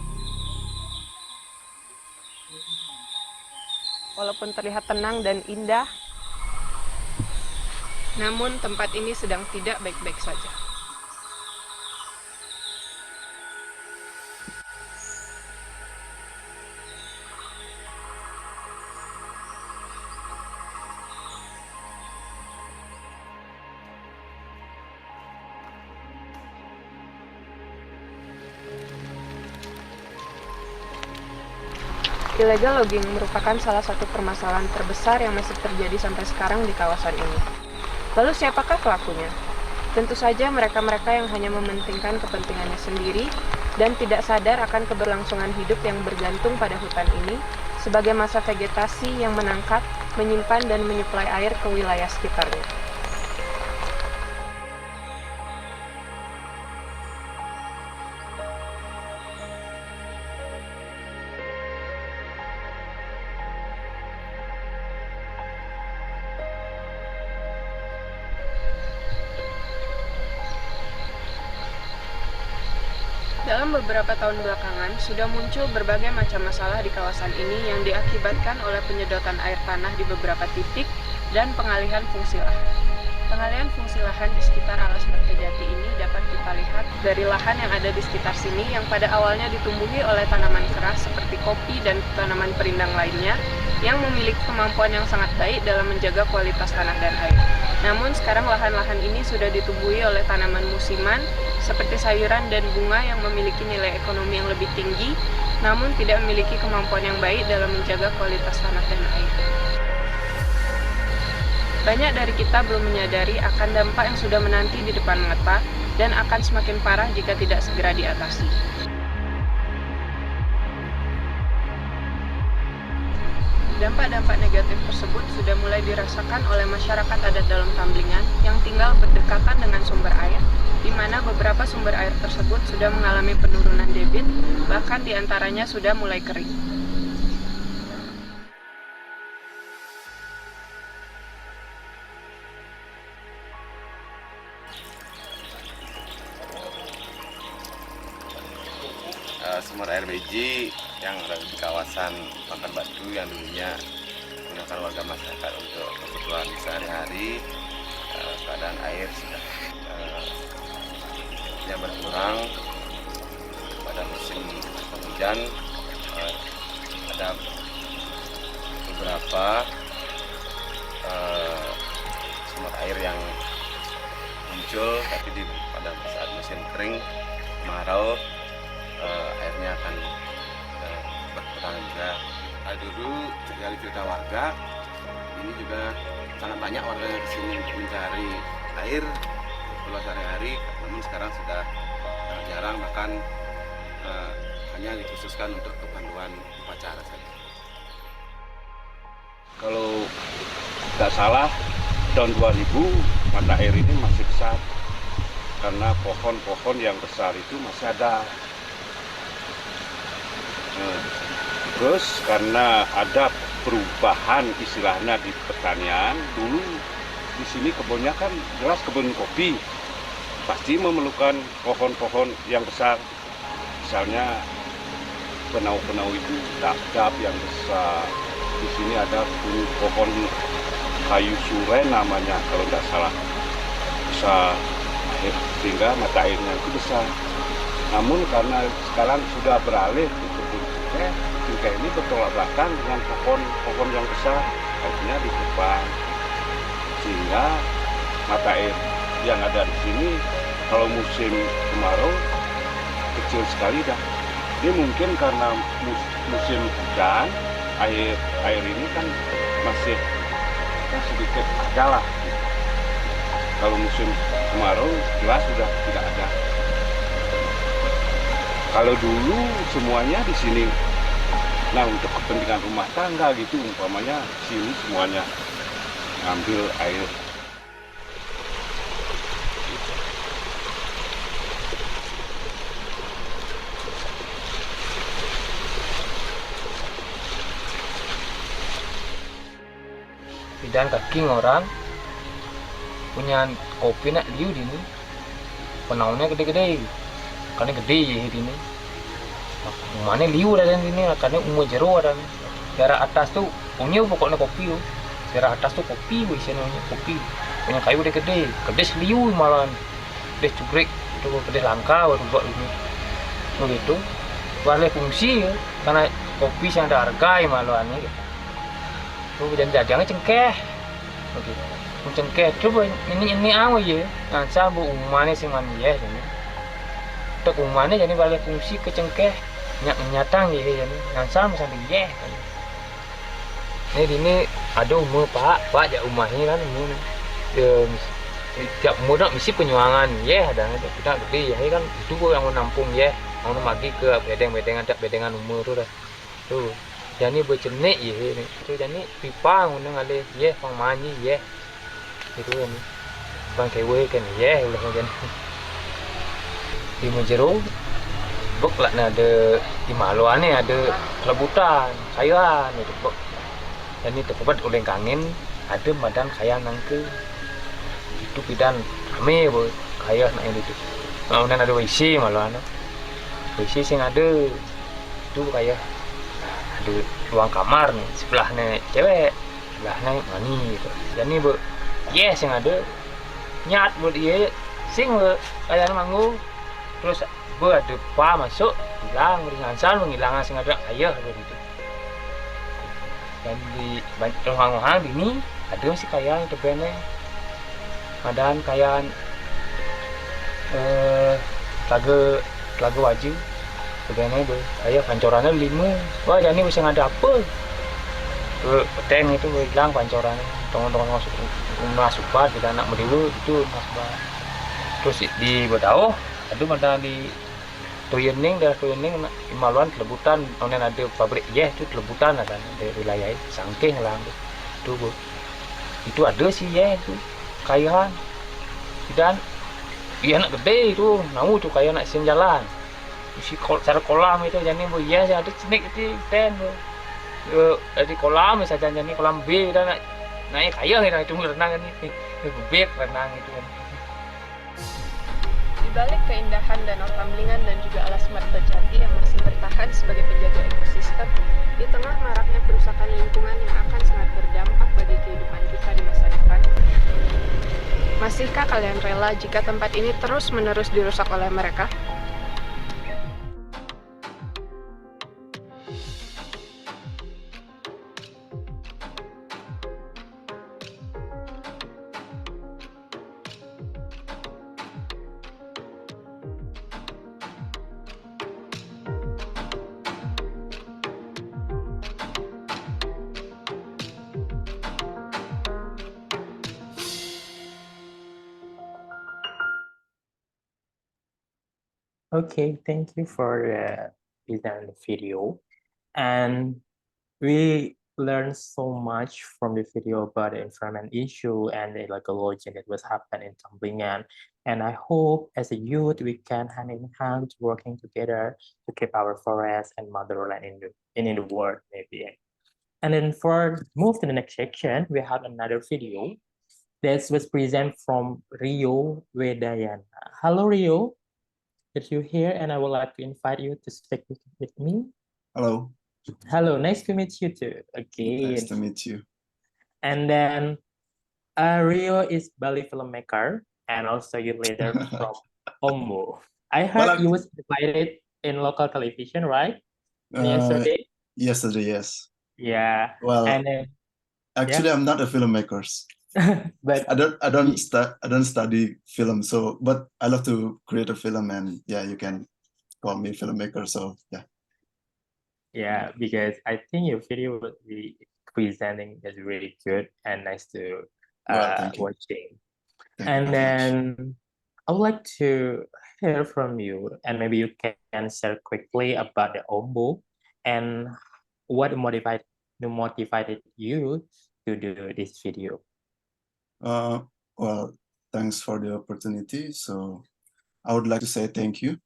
Walaupun terlihat tenang dan indah, namun tempat ini sedang tidak baik-baik saja. Illegal logging merupakan salah satu permasalahan terbesar yang masih terjadi sampai sekarang di kawasan ini. Lalu siapakah pelakunya? Tentu saja mereka-mereka yang hanya mementingkan kepentingannya sendiri dan tidak sadar akan keberlangsungan hidup yang bergantung pada hutan ini sebagai masa vegetasi yang menangkap, menyimpan, dan menyuplai air ke wilayah sekitarnya. Dalam beberapa tahun belakangan, sudah muncul berbagai macam masalah di kawasan ini yang diakibatkan oleh penyedotan air tanah di beberapa titik dan pengalihan fungsi lahan. Pengalihan fungsi lahan di sekitar alas Mertajati ini dapat kita lihat dari lahan yang ada di sekitar sini yang pada awalnya ditumbuhi oleh tanaman keras seperti kopi dan tanaman perindang lainnya yang memiliki kemampuan yang sangat baik dalam menjaga kualitas tanah dan air. Namun sekarang lahan-lahan ini sudah ditumbuhi oleh tanaman musiman seperti sayuran dan bunga yang memiliki nilai ekonomi yang lebih tinggi, namun tidak memiliki kemampuan yang baik dalam menjaga kualitas tanah dan air. Banyak dari kita belum menyadari akan dampak yang sudah menanti di depan mata dan akan semakin parah jika tidak segera diatasi. Dampak-dampak negatif tersebut sudah mulai dirasakan oleh masyarakat adat dalam Tamblingan yang tinggal berdekatan dengan sumber air, di mana beberapa sumber air tersebut sudah mengalami penurunan debit, bahkan diantaranya sudah mulai kering. Sumber air beji yang ada di kawasan Pangkal Batu yang dulunya digunakan warga masyarakat untuk kebutuhan sehari-hari, keadaan air sudah berkurang. Pada musim hujan ada beberapa sumber air yang muncul, tapi pada saat musim kering kemarau airnya akan berkurang juga. Dulu dari cerita warga ini juga sangat banyak warga yang kesini mencari air keluar sehari-hari, namun sekarang sudah sangat jarang, bahkan hanya dikhususkan untuk keperluan upacara saja. Kalau tidak salah tahun 2000 mata air ini masih besar karena pohon-pohon yang besar itu masih ada. Terus karena ada perubahan istilahnya di pertanian, dulu di sini kebunnya kan jelas kebun kopi, pasti memerlukan pohon-pohon yang besar, misalnya penau-penau itu dap-dap yang besar. Di sini ada pohon kayu suren namanya kalau tidak salah, besar, sehingga mata airnya itu besar. Namun karena sekarang sudah beralih ke kebun cengkeh ini bertolak belakang dengan pohon yang besar, akhirnya ditebang, sehingga mata air yang ada di sini kalau musim kemarau kecil sekali dah. Ini mungkin karena musim hujan, air ini kan masih sedikit ada lah. Kalau musim kemarau jelas sudah tidak ada. Kalau dulu semuanya di sini, nah untuk kepentingan rumah tangga gitu, umpamanya sini semuanya ngambil air. Dan kaking orang punya kopi nak liu di ni, penaunya gede-gede, karena gede je di ni. Mana liu ada di ni, karena umur jero ada. Daerah atas tu punya pokoknya kopi tu, daerah atas tu kopi, isinya kopi, punya kayu gede-gede, gede liu malah, gede cubrek, tu gede langka baru buat dulu, begitu. Balik fungsi karena kopi yang ada harga malah ni. Dan dagangnya cengkeh, oke, cengkeh. Coba ini apa ya? Nah, sabu umane sing mania jadi. Tek umane jadi balik fungsi ke cengkeh, nyatang ya jadi. Nah, sama sampai ya. Ini ada umur pak ya umahnya kan umur. Tiap umur nak misi penyuangan ya, ada kita gede ya kan itu yang menampung ya, mau magi ke bedeng-bedeng ada bedengan umur tu dah. Tuh. Jadi bercenik ya ni, tu jadi pipa undang ada ye, pang manyi ye, itu kan, bang kewe kan ye, ulah macam ni. Di Menjero, buk lah ada di Maluan ni ada kelebutan, kayaan itu buk. Jadi terkuat oleh kangen, ada badan kayaan nangke, itu pidan kami bu, kaya nak itu. Kemudian ada WC Maluan, WC sing ada, itu kaya. Ada ruang kamar nih, sebelahnya cewek, sebelahnya mani gitu. Jadi bu, yes yang ada nyat buat dia, sing bu, kayak manggu, terus bu ada pa masuk, hilang, ringan sal menghilangkan sing ada ayah begitu. Dan di ruang-ruang ini ada masih kayak itu bene, ada kayak lagu wajib. Sebenarnya bu, ayah pancorannya 5. Wah, jadi bisa ada apa? Peteng itu hilang pancorannya. Tolong masuk bat, kita anak merilu itu masuk bat. Terus di Bedau, ada di Toyening, daerah Toyening, di Maluan kelebutan. Kemudian ada pabrik itu kelebutan ada di wilayah Sangkeh lah itu bu. Itu ada sih itu kayaan. Dan iya anak gede itu, namu tuh kayak anak sen jalan. Isi cara kolam itu jadi bu ya ada snack itu ten bu di kolam misalnya jadi kolam B dan naik kaya itu renang ini bebek renang itu. Di balik keindahan Danau Tamlingan dan juga alas Martojati yang masih bertahan sebagai penjaga ekosistem, di tengah maraknya perusakan lingkungan yang akan sangat berdampak bagi kehidupan kita di masa depan, masihkah kalian rela jika tempat ini terus-menerus dirusak oleh mereka? Okay, thank you for presenting the video. And we learned so much from the video about the environment issue and the ecology that was happening in Tamblingan. And I hope as a youth we can hand in hand working together to keep our forest and motherland in the world maybe. And then for move to the next section, we have another video that was presented from Rio Wedayana. Hello Rio, that you here, and I would like to invite you to speak with me. Hello. Hello, nice to meet you too. Again. Nice to meet you. And then Rio is Bali filmmaker and also youth leader from Ombo. I heard you was invited in local television, right? Yesterday? Yesterday, yes. Yeah. Well, and then actually, I'm not a filmmaker. but I don't study film, so but I love to create a film, and yeah, you can call me filmmaker. So yeah. Yeah, because I think your video will be presenting is really good and nice to Well, thank you. watching. Thank And you very much. then I would like to hear from you, and maybe you can share quickly about the Ombo and what motivated you to do this video. Well, thanks for the opportunity. So I would like to say thank you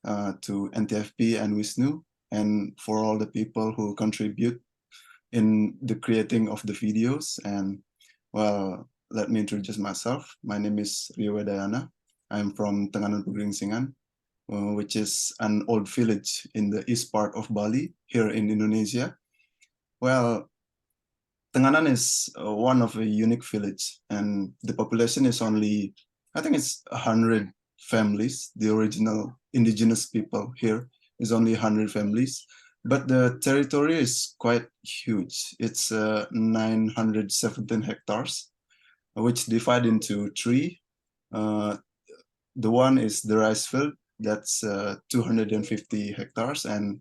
to NTFP and Wisnu, and for all the people who contribute in the creating of the videos. And well, let me introduce myself. My name is Rio Wedayana. I'm from Tenganan Pegeringsingan, which is an old village in the east part of Bali, here in Indonesia. Well, Tenganan is one of a unique village, and the population is only, I think it's 100 families. The original indigenous people here is only 100 families, but the territory is quite huge. It's 917 hectares, which divide into three. The one is the rice field, that's 250 hectares, and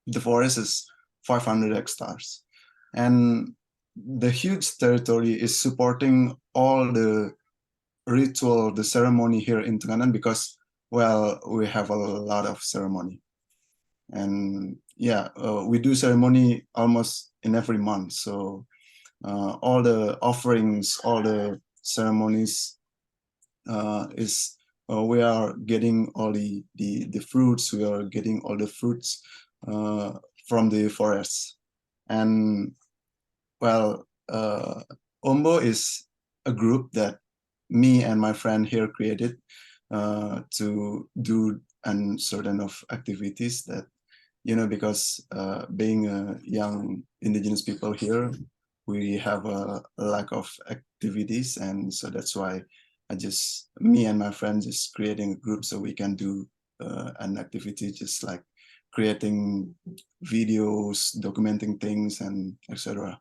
the forest is 500 hectares. And the huge territory is supporting all the ritual, the ceremony here in Tenganan, because, well, we have a lot of ceremony. And yeah, we do ceremony almost in every month. So all the offerings, all the ceremonies we are getting all the fruits, we are getting all the fruits from the forest. And well, Ombo is a group that me and my friend here created to do certain of activities that, you know, because being a young indigenous people here, we have a lack of activities, and so that's why me and my friends is creating a group so we can do an activity just like creating videos, documenting things, and etc.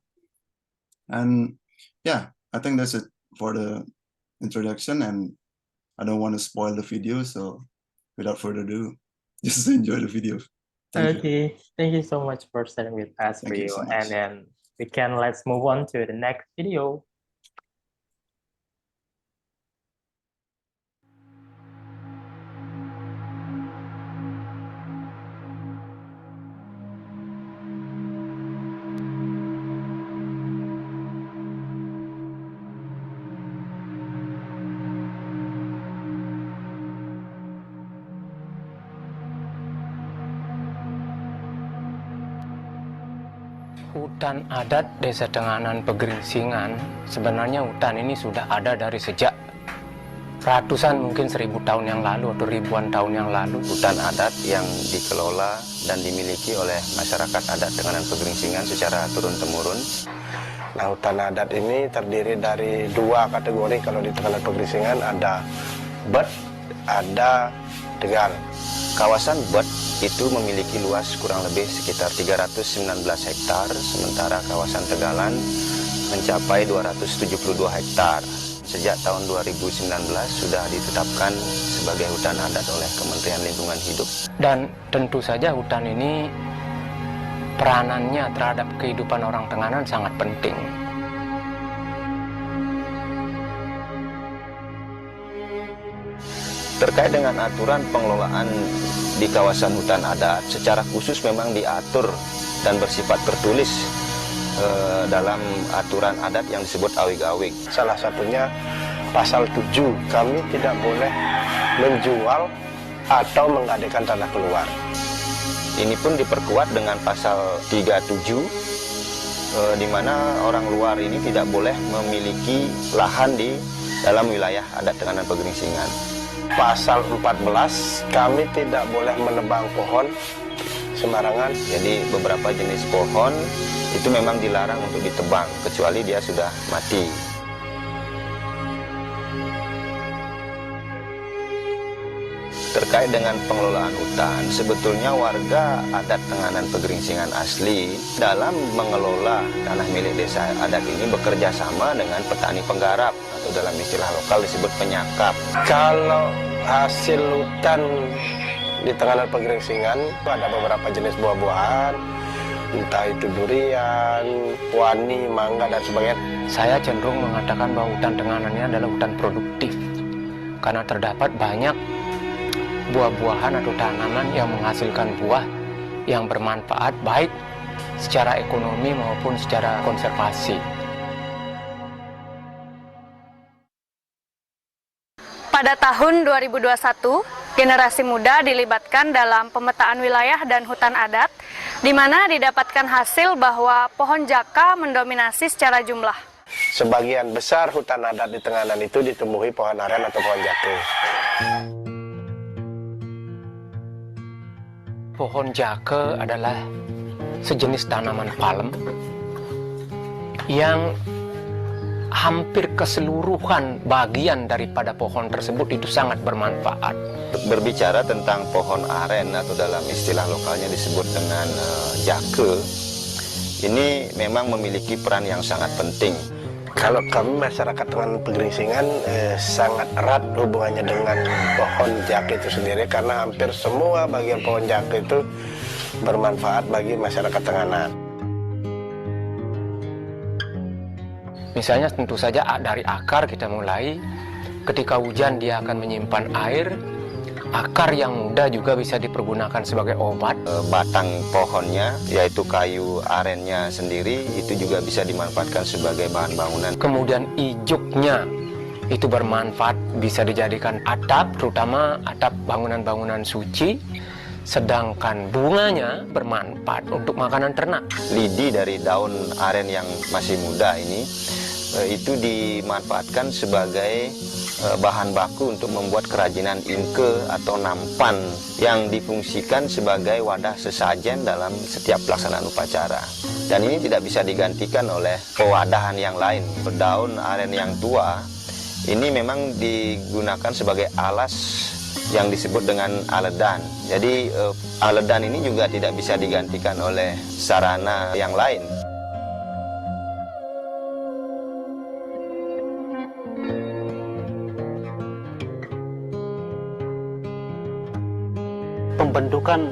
And yeah, I think that's it for the introduction, and I don't want to spoil the video, so without further ado, just enjoy the video. Thank you. Thank you so much for sharing with us, Thank you Rio. so much. And then let's move on to the next video. Hutan adat Desa Tenganan Pegeringsingan, sebenarnya hutan ini sudah ada dari sejak ratusan, mungkin 1000 tahun yang lalu atau ribuan tahun yang lalu. Hutan adat yang dikelola dan dimiliki oleh masyarakat adat Tenganan Pegeringsingan secara turun-temurun. Nah, hutan adat ini terdiri dari 2 kategori kalau di Tenganan Pegeringsingan, ada Bet, ada Tegal. Kawasan Bet itu memiliki luas kurang lebih sekitar 319 hektar, sementara kawasan Tegalan mencapai 272 hektar. Sejak tahun 2019 sudah ditetapkan sebagai hutan adat oleh Kementerian Lingkungan Hidup. Dan tentu saja hutan ini peranannya terhadap kehidupan orang Tenganan sangat penting. Terkait dengan aturan pengelolaan di kawasan hutan adat, secara khusus memang diatur dan bersifat tertulis dalam aturan adat yang disebut awig-awig. Salah satunya pasal 7, kami tidak boleh menjual atau menggadaikan tanah keluar. Ini pun diperkuat dengan pasal 37, di mana orang luar ini tidak boleh memiliki lahan di dalam wilayah adat Tenganan Pegeringsingan. Pasal 14, kami tidak boleh menebang pohon sembarangan. Jadi beberapa jenis pohon itu memang dilarang untuk ditebang, kecuali dia sudah mati. Terkait dengan pengelolaan hutan, sebetulnya warga adat Tenganan Pegeringsingan asli dalam mengelola tanah milik desa adat ini bekerja sama dengan petani penggarap atau dalam istilah lokal disebut penyakap. Kalau hasil hutan di Tenganan Pegeringsingan itu ada beberapa jenis buah-buahan, entah itu durian, wani, mangga, dan sebagainya. Saya cenderung mengatakan bahwa hutan Tenganan ini adalah hutan produktif karena terdapat banyak buah-buahan atau tanaman yang menghasilkan buah yang bermanfaat baik secara ekonomi maupun secara konservasi. Pada tahun 2021, generasi muda dilibatkan dalam pemetaan wilayah dan hutan adat, di mana didapatkan hasil bahwa pohon jaka mendominasi secara jumlah. Sebagian besar hutan adat di Tenganan itu ditumbuhi pohon aren atau pohon jake. Pohon jake adalah sejenis tanaman palem yang hampir keseluruhan bagian daripada pohon tersebut itu sangat bermanfaat. Berbicara tentang pohon aren atau dalam istilah lokalnya disebut dengan jake, ini memang memiliki peran yang sangat penting. Kalau kami masyarakat Tenganan Pegeringsingan sangat erat hubungannya dengan pohon jake itu sendiri, karena hampir semua bagian pohon jake itu bermanfaat bagi masyarakat Tenganan. Misalnya tentu saja dari akar kita mulai, ketika hujan dia akan menyimpan air, akar yang muda juga bisa dipergunakan sebagai obat. Batang pohonnya, yaitu kayu arennya sendiri, itu juga bisa dimanfaatkan sebagai bahan bangunan. Kemudian ijuknya itu bermanfaat, bisa dijadikan atap, terutama atap bangunan-bangunan suci. Sedangkan bunganya bermanfaat untuk makanan ternak. Lidi dari daun aren yang masih muda ini, itu dimanfaatkan sebagai bahan baku untuk membuat kerajinan ingke atau nampan yang difungsikan sebagai wadah sesajen dalam setiap pelaksanaan upacara. Dan ini tidak bisa digantikan oleh pewadahan yang lain. Daun aren yang tua ini memang digunakan sebagai alas yang disebut dengan aledan. Jadi aledan ini juga tidak bisa digantikan oleh sarana yang lain. Pembentukan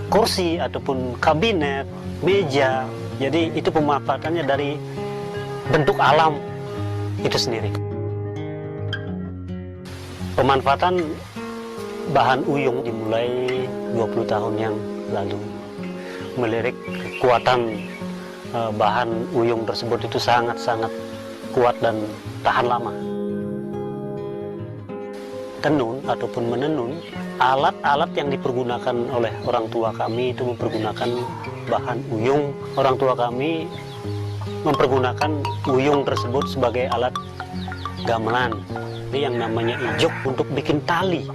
kursi ataupun kabinet, meja, jadi itu pemanfaatannya dari bentuk alam itu sendiri. Pemanfaatan bahan uyung dimulai 20 tahun yang lalu. Melirik kekuatan bahan uyung tersebut itu sangat-sangat kuat dan tahan lama. Tenun ataupun menenun, alat-alat yang dipergunakan oleh orang tua kami itu mempergunakan bahan uyung. Orang tua kami mempergunakan uyung tersebut sebagai alat gamelan. Ini yang namanya ijuk untuk bikin tali.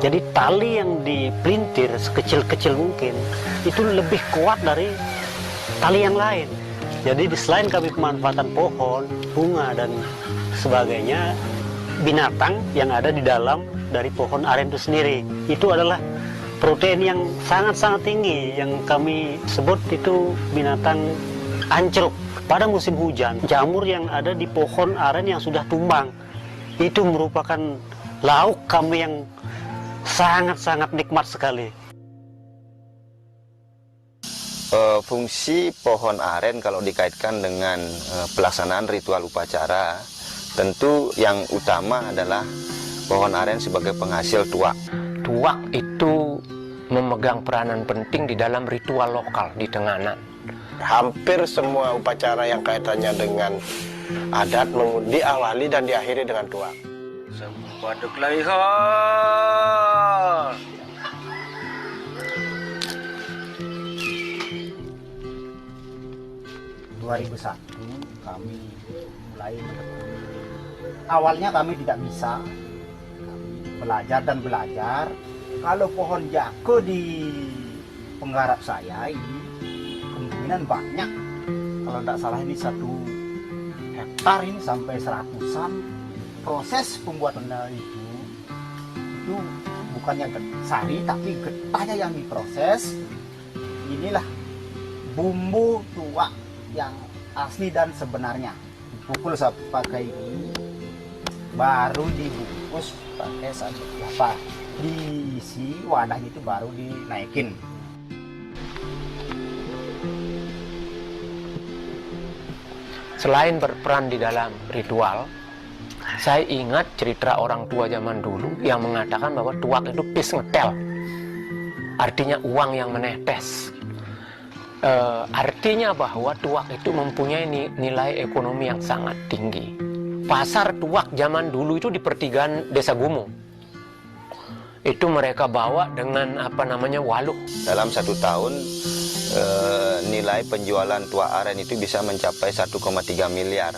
Jadi tali yang dipelintir sekecil-kecil mungkin itu lebih kuat dari tali yang lain. Jadi selain kami pemanfaatan pohon, bunga dan sebagainya, binatang yang ada di dalam dari pohon aren itu sendiri, itu adalah protein yang sangat-sangat tinggi yang kami sebut itu binatang ancruk. Pada musim hujan, jamur yang ada di pohon aren yang sudah tumbang itu merupakan lauk kami yang sangat-sangat nikmat sekali. Fungsi pohon aren kalau dikaitkan dengan pelaksanaan ritual upacara, tentu yang utama adalah pohon aren sebagai penghasil tuak. Tuak itu memegang peranan penting di dalam ritual lokal di Tenganan. Hampir semua upacara yang kaitannya dengan adat diawali dan diakhiri dengan tuak. Baduk laiha. 2001 kami mulai menekuni. Awalnya kami tidak bisa, belajar dan belajar. Kalau pohon jako di penggarap saya ini kemungkinan banyak. Kalau tidak salah ini 1 hektar ini sampai 100-an. Proses pembuatannya itu bukannya sari tapi getahnya yang diproses. Inilah bumbu tuak yang asli dan sebenarnya. Dipukul pakai ini, baru dibungkus pakai sabut kelapa, diisi wadahnya itu baru dinaikin. Selain berperan di dalam ritual, saya ingat cerita orang tua zaman dulu yang mengatakan bahwa tuak itu pis ngetel, artinya uang yang menetes. Artinya bahwa tuak itu mempunyai nilai ekonomi yang sangat tinggi. Pasar tuak zaman dulu itu di pertigaan Desa Gumo. Itu mereka bawa dengan waluh. Dalam 1 tahun nilai penjualan tuak aren itu bisa mencapai 1,3 miliar.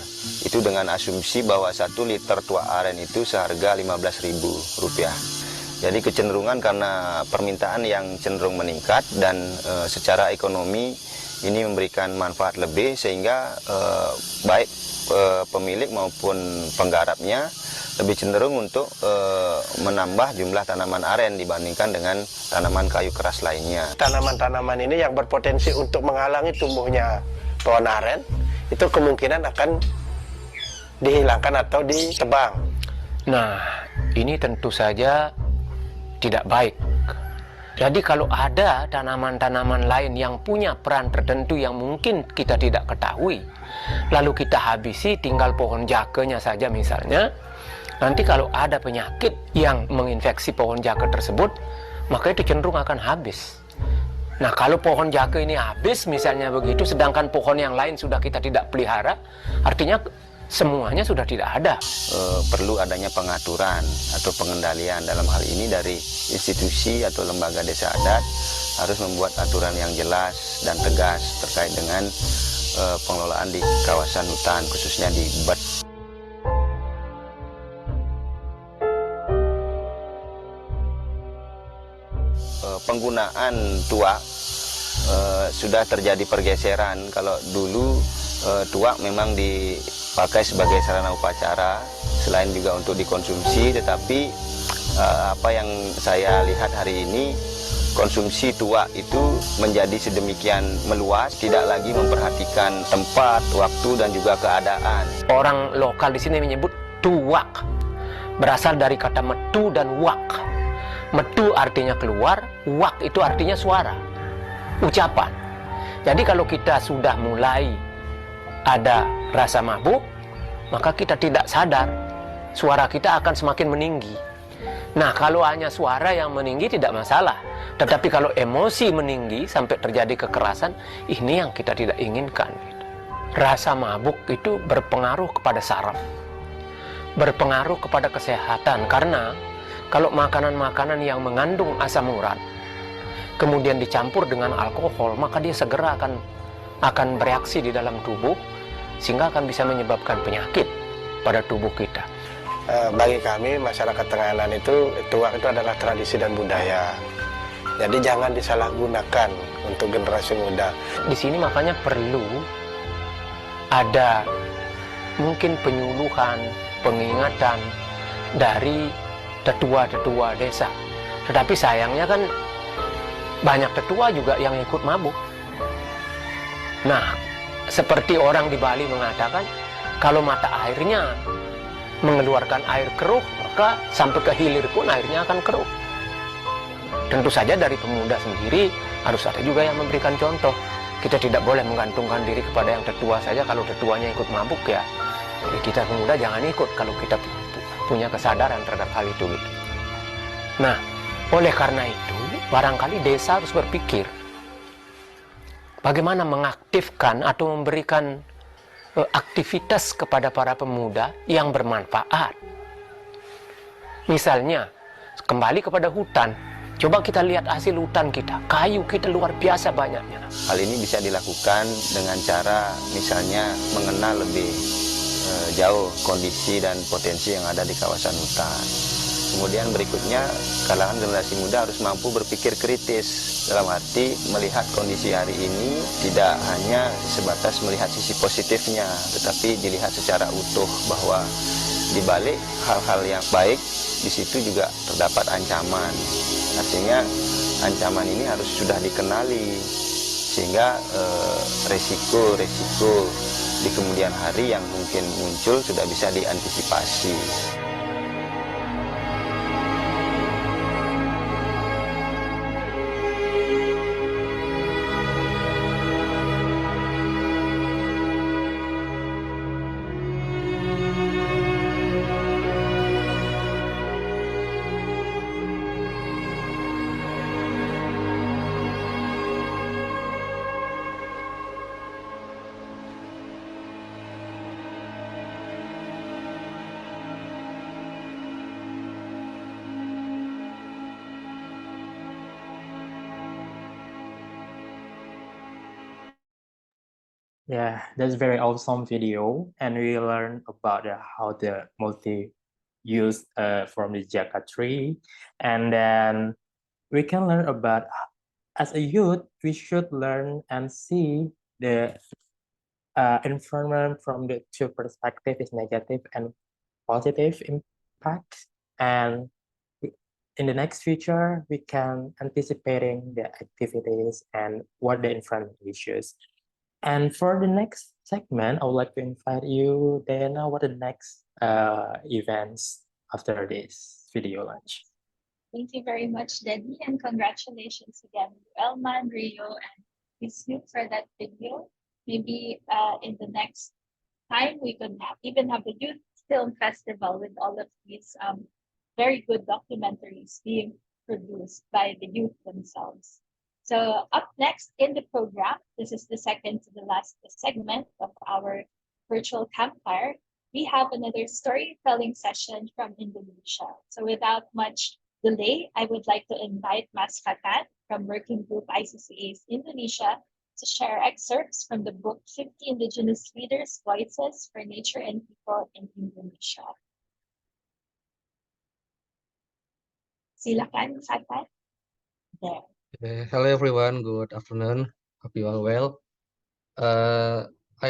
Itu dengan asumsi bahwa 1 liter tuak aren itu seharga Rp15.000. Jadi kecenderungan karena permintaan yang cenderung meningkat dan secara ekonomi ini memberikan manfaat lebih sehingga baik pemilik maupun penggarapnya lebih cenderung untuk menambah jumlah tanaman aren dibandingkan dengan tanaman kayu keras lainnya. Tanaman-tanaman ini yang berpotensi untuk menghalangi tumbuhnya pohon aren itu kemungkinan akan dihilangkan atau ditebang. Nah, ini tentu saja tidak baik. Jadi kalau ada tanaman-tanaman lain yang punya peran tertentu yang mungkin kita tidak ketahui, lalu kita habisi tinggal pohon jakenya saja misalnya, nanti kalau ada penyakit yang menginfeksi pohon jake tersebut, maka itu cenderung akan habis. Nah, kalau pohon jake ini habis misalnya begitu, sedangkan pohon yang lain sudah kita tidak pelihara, artinya semuanya sudah tidak ada. Perlu adanya pengaturan atau pengendalian dalam hal ini dari institusi atau lembaga desa adat harus membuat aturan yang jelas dan tegas terkait dengan pengelolaan di kawasan hutan khususnya di Bet. Penggunaan tuak sudah terjadi pergeseran. Kalau dulu tuak memang dipakai sebagai sarana upacara selain juga untuk dikonsumsi, tetapi apa yang saya lihat hari ini, konsumsi tuak itu menjadi sedemikian meluas, tidak lagi memperhatikan tempat, waktu dan juga keadaan. Orang lokal di sini menyebut tuak, berasal dari kata metu dan wak. Metu artinya keluar, wak itu artinya suara, ucapan. Jadi kalau kita sudah mulai ada rasa mabuk, maka kita tidak sadar, suara kita akan semakin meninggi. Nah, kalau hanya suara yang meninggi tidak masalah, tetapi kalau emosi meninggi sampai terjadi kekerasan, ini yang kita tidak inginkan. Rasa mabuk itu berpengaruh kepada saraf, berpengaruh kepada kesehatan, karena kalau makanan-makanan yang mengandung asam urat kemudian dicampur dengan alkohol, maka dia segera akan bereaksi di dalam tubuh sehingga akan bisa menyebabkan penyakit pada tubuh kita. Bagi kami masyarakat Tenganan itu tuak itu adalah tradisi dan budaya. Jadi jangan disalahgunakan untuk generasi muda. Di sini makanya perlu ada mungkin penyuluhan, pengingatan dari tetua-tetua desa. Tetapi sayangnya kan banyak tetua juga yang ikut mabuk. Nah, seperti orang di Bali mengatakan, kalau mata airnya mengeluarkan air keruh, maka sampai ke hilir pun airnya akan keruh. Tentu saja dari pemuda sendiri harus ada juga yang memberikan contoh. Kita tidak boleh menggantungkan diri kepada yang tetua saja. Kalau tetuanya ikut mabuk ya, jadi kita pemuda jangan ikut. Kalau kita punya kesadaran terhadap hal itu gitu. Nah, oleh karena itu barangkali desa harus berpikir bagaimana mengaktifkan atau memberikan aktivitas kepada para pemuda yang bermanfaat. Misalnya, kembali kepada hutan. Coba kita lihat hasil hutan kita, kayu kita luar biasa banyaknya. Hal ini bisa dilakukan dengan cara misalnya mengenal lebih jauh kondisi dan potensi yang ada di kawasan hutan. Kemudian berikutnya, kalangan generasi muda harus mampu berpikir kritis, dalam arti melihat kondisi hari ini tidak hanya sebatas melihat sisi positifnya, tetapi dilihat secara utuh bahwa di balik hal-hal yang baik, di situ juga terdapat ancaman. Artinya ancaman ini harus sudah dikenali sehingga resiko-resiko di kemudian hari yang mungkin muncul sudah bisa diantisipasi. Yeah, that's very awesome video, and we learn about how the multi use from the jaca tree, and then we can learn about as a youth we should learn and see the environment from the two perspective is negative and positive impact, and in the next future we can anticipating the activities and what the environment issues. And for the next segment, I would like to invite you, Diana, what are the next events after this video launch? Thank you very much, Debbie, and congratulations again to Elman, Rio, and Visnu for that video. Maybe in the next time we could even have a youth film festival with all of these very good documentaries being produced by the youth themselves. So up next in the program, this is the second to the last segment of our virtual campfire. We have another storytelling session from Indonesia. So without much delay, I would like to invite Mas Fatan from Working Group ICCA's Indonesia to share excerpts from the book 50 Indigenous Leaders' Voices for Nature and People in Indonesia. Silakan, Fatan. There. Hello everyone, good afternoon. Hope you are well. I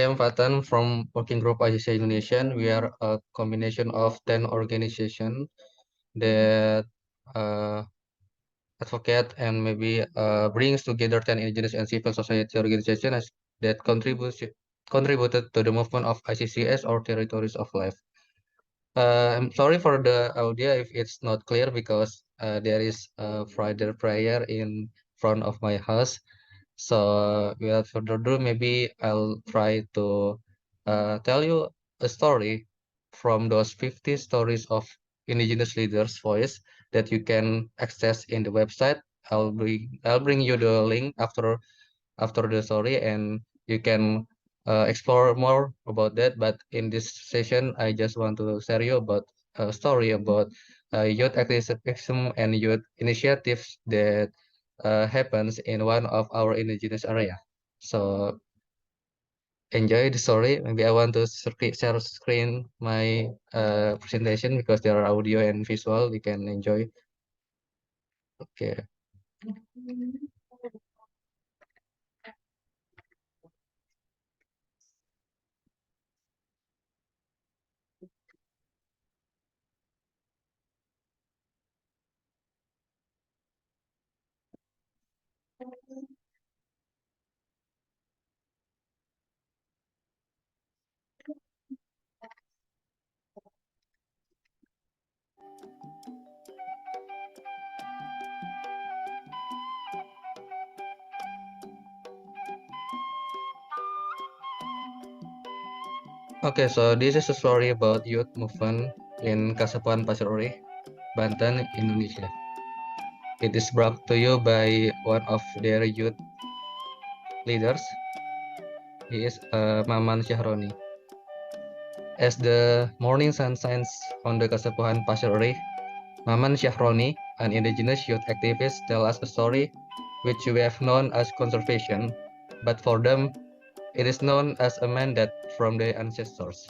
am Fatan from Working Group ICCA Indonesia. We are a combination of 10 organizations that advocate and maybe brings together 10 indigenous and civil society organizations that contributed to the movement of ICCS or Territories of Life. I'm sorry for the audio if it's not clear because there is a Friday prayer in front of my house. So without further ado, maybe I'll try to tell you a story from those 50 stories of indigenous leaders' voice that you can access in the website. I'll bring you the link after the story, and you can explore more about that. But in this session, I just want to share you about a story about youth activism and youth initiatives that happens in one of our indigenous area. So enjoy the story. Maybe I want to share screen my presentation because there are audio and visual. You can enjoy. Okay. Okay, so this is a story about youth movement in Kasepuhan Pasir Uri, Banten, Indonesia. It is brought to you by one of their youth leaders. He is Maman Syahroni. As the morning sun shines on the Kasepuhan Pasir Uri, Maman Syahroni, an indigenous youth activist, tells us a story which we have known as conservation, but for them, it is known as a mandate from their ancestors.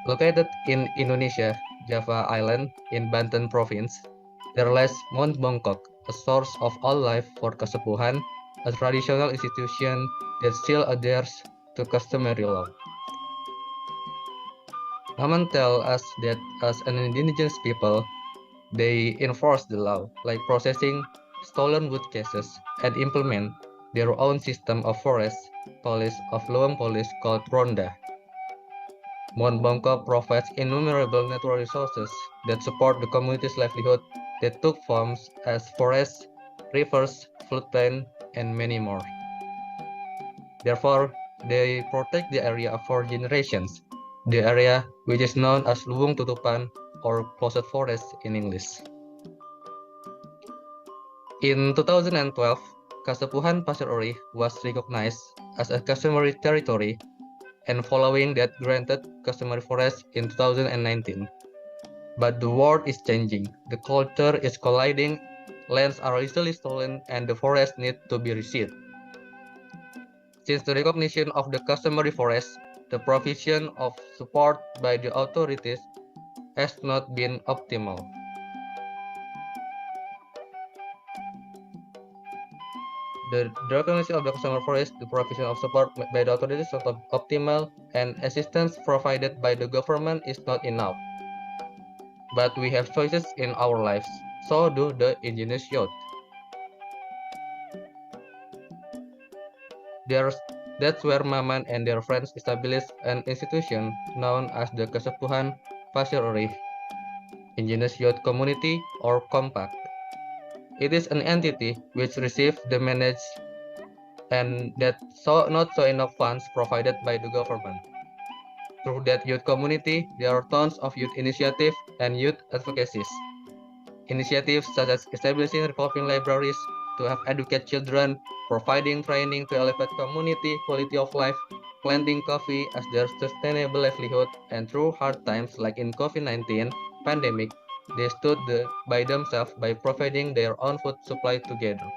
Located in Indonesia, Java Island, in Banten Province, there lies Mount Bongkok, a source of all life for Kasepuhan, a traditional institution that still adheres to customary law. Maman tells us that as an indigenous people, they enforce the law, like processing stolen wood cases, and implement their own system of forest police of Luang police called Ronda. Mount Bangkok provides innumerable natural resources that support the community's livelihood that took forms as forests, rivers, floodplain, and many more. Therefore, they protect the area for generations, the area which is known as Luang Tutupan or closed forest in English. In 2012, Kasepuhan Pasir Uri was recognized as a customary territory, and following that granted customary forest in 2019. But the world is changing, the culture is colliding, lands are easily stolen, and the forests need to be reseeded. Since the recognition of the customary forest, the provision of support by the authorities has not been optimal. The recognition of the customary forest, the provision of support by the authorities is not optimal, and assistance provided by the government is not enough. But we have choices in our lives, so do the indigenous youth. That's where Maman and their friends established an institution known as the Kasepuhan Pasir Uri Indigenous Youth Community, or Compact. It is an entity which receives the manage and that not so enough funds provided by the government. Through that youth community, there are tons of youth initiatives and youth advocacies. Initiatives such as establishing revolving libraries to have educate children, providing training to elevate community quality of life, planting coffee as their sustainable livelihood, and through hard times like in COVID-19 pandemic, they stood by themselves by providing their own food supply together.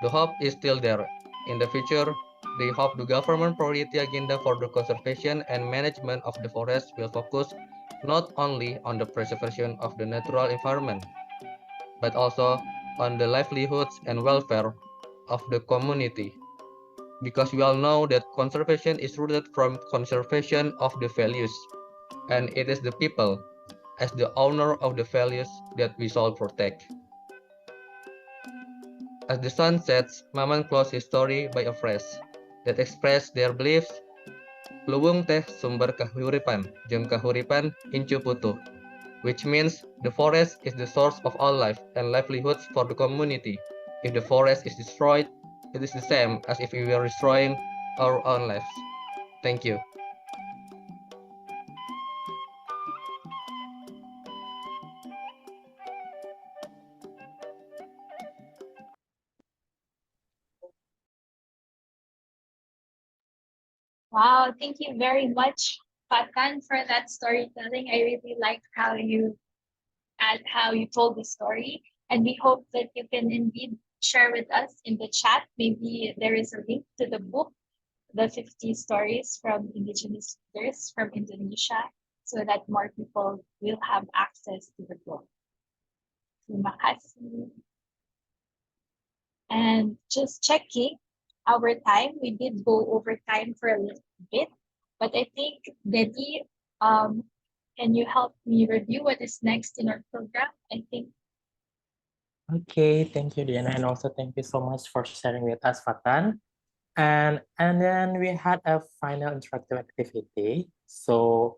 The hope is still there. In the future, they hope the government priority agenda for the conservation and management of the forest will focus not only on the preservation of the natural environment, but also on the livelihoods and welfare of the community. Because we all know that conservation is rooted from conservation of the values, and it is the people, as the owner of the values, that we shall protect. As the sun sets, Maman closed his story by a phrase that expressed their beliefs. Luwung teh sumber kahuripan, jeung kahuripan incu putuh, which means the forest is the source of all life and livelihoods for the community. If the forest is destroyed, it is the same as if we were destroying our own lives. Thank you. Wow, thank you very much, Patan, for that storytelling. I really liked how you told the story, and we hope that you can indeed share with us in the chat. Maybe there is a link to the book, the 50 stories from indigenous leaders from Indonesia, so that more people will have access to the book. Terima kasih. And just checking our time, we did go over time for a little bit, but I think, Dedi, can you help me review what is next in our program? I think. Okay, thank you, Diana, and also thank you so much for sharing with us, Fatan. And then we had a final interactive activity. So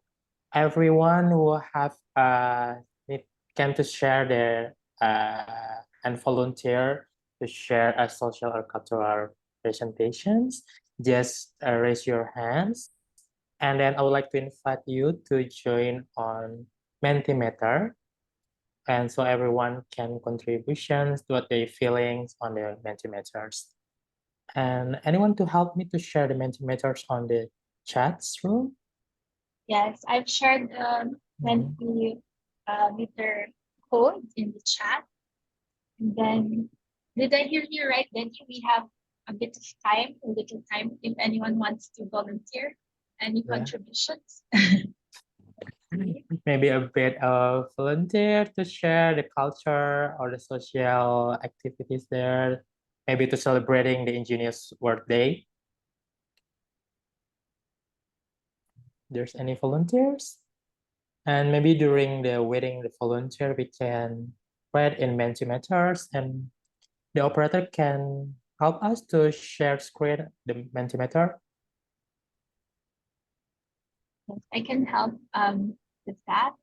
everyone who have came to share their and volunteer to share a social or cultural presentations, just raise your hands And then I would like to invite you to join on Mentimeter. And so everyone can contributions to what their feelings on the Mentimeters. And anyone to help me to share the Mentimeters on the chats room? Yes, I've shared the Mentimeter code in the chat. And then, did I hear you right, Denny? We have a bit of time, a little time, if anyone wants to volunteer. Any Yeah. contributions? Maybe a bit of volunteer to share the culture or the social activities there, maybe to celebrating the Indigenous World Day. There's any volunteers? And maybe during the waiting the volunteer, we can write in Mentimeters and the operator can help us to share screen the Mentimeter. I can help with that.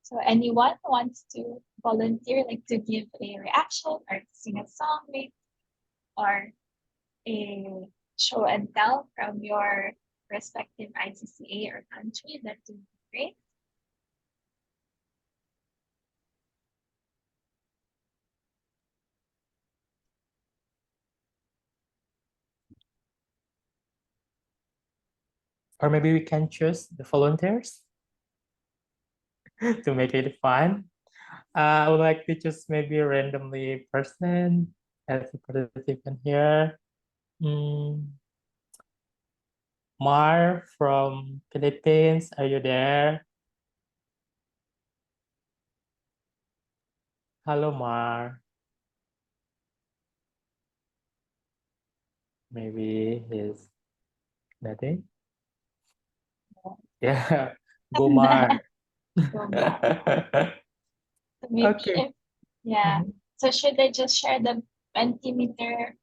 So anyone wants to volunteer, like to give a reaction or to sing a song, maybe, or a show and tell from your respective ICCA or country, that would be great. Or maybe we can choose the volunteers to make it fun. I would like to choose maybe a randomly person as a participant here. Mar from Philippines, are you there? Hello, Mar. Maybe he's nothing. Yeah, go Mar. Maybe Okay. yeah. So should I just share the Mentimeter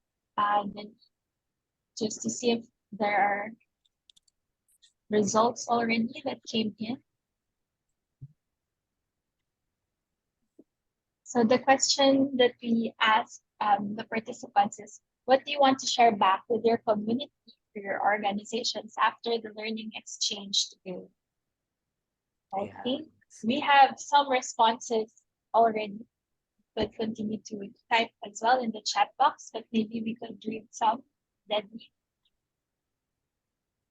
then just to see if there are results already that came in? So the question that we asked the participants is, what do you want to share back with your community or your organizations after the learning exchange today? I think we have some responses already, but continue to type as well in the chat box, but maybe we could read some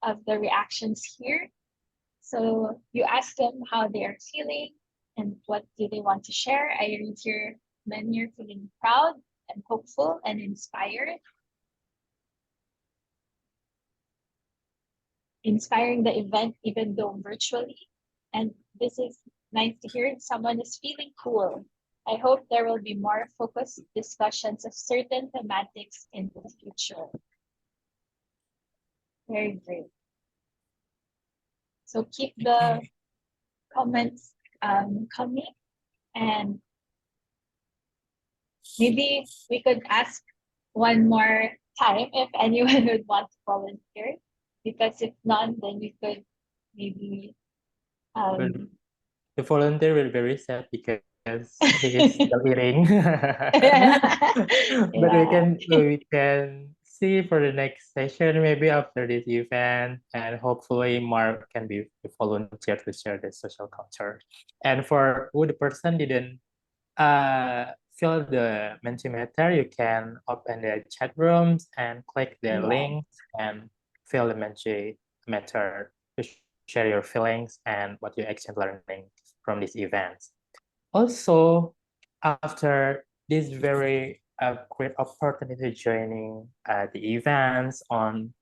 of the reactions here. So you ask them how they are feeling and what do they want to share. I read here, many are feeling proud and hopeful and inspired. Inspiring the event even though virtually. And this is nice to hear. Someone is feeling cool. I hope there will be more focused discussions of certain thematics in the future. Very great. So keep the comments coming, and maybe we could ask one more time if anyone would want to volunteer, because if none, then we could maybe the volunteer will be very sad because he is still eating. But we can see for the next session, maybe after this event, and hopefully Mark can be the volunteer to share the social culture. And for who the person didn't fill the Mentimeter, you can open the chat rooms and click the links and fill the Mentimeter to share your feelings and what you actually learning from these events. Also, after this very great opportunity joining the events on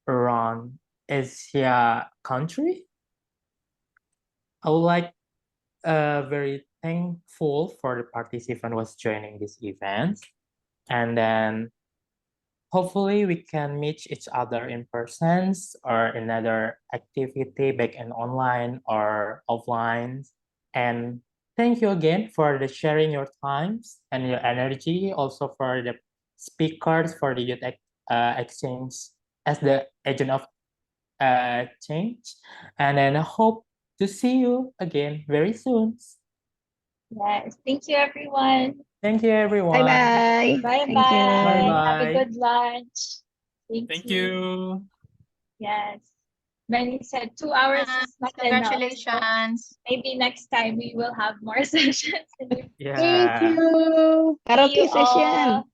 around Asia country, I would like very thankful for the participant was joining this event, and then hopefully we can meet each other in persons or another activity back in online or offline. And thank you again for the sharing your times and your energy, also for the speakers for the youth exchange as the agent of change. And then I hope to see you again very soon. Yes, thank you everyone. Thank you everyone. Bye-bye. Bye-bye. Thank you. Have a Bye-bye. good lunch. Thank Thank you. you. Yes. When you said 2 hours is not enough. Congratulations. Maybe next time we will have more sessions. Thank Yeah. you. See you Karaoke session. all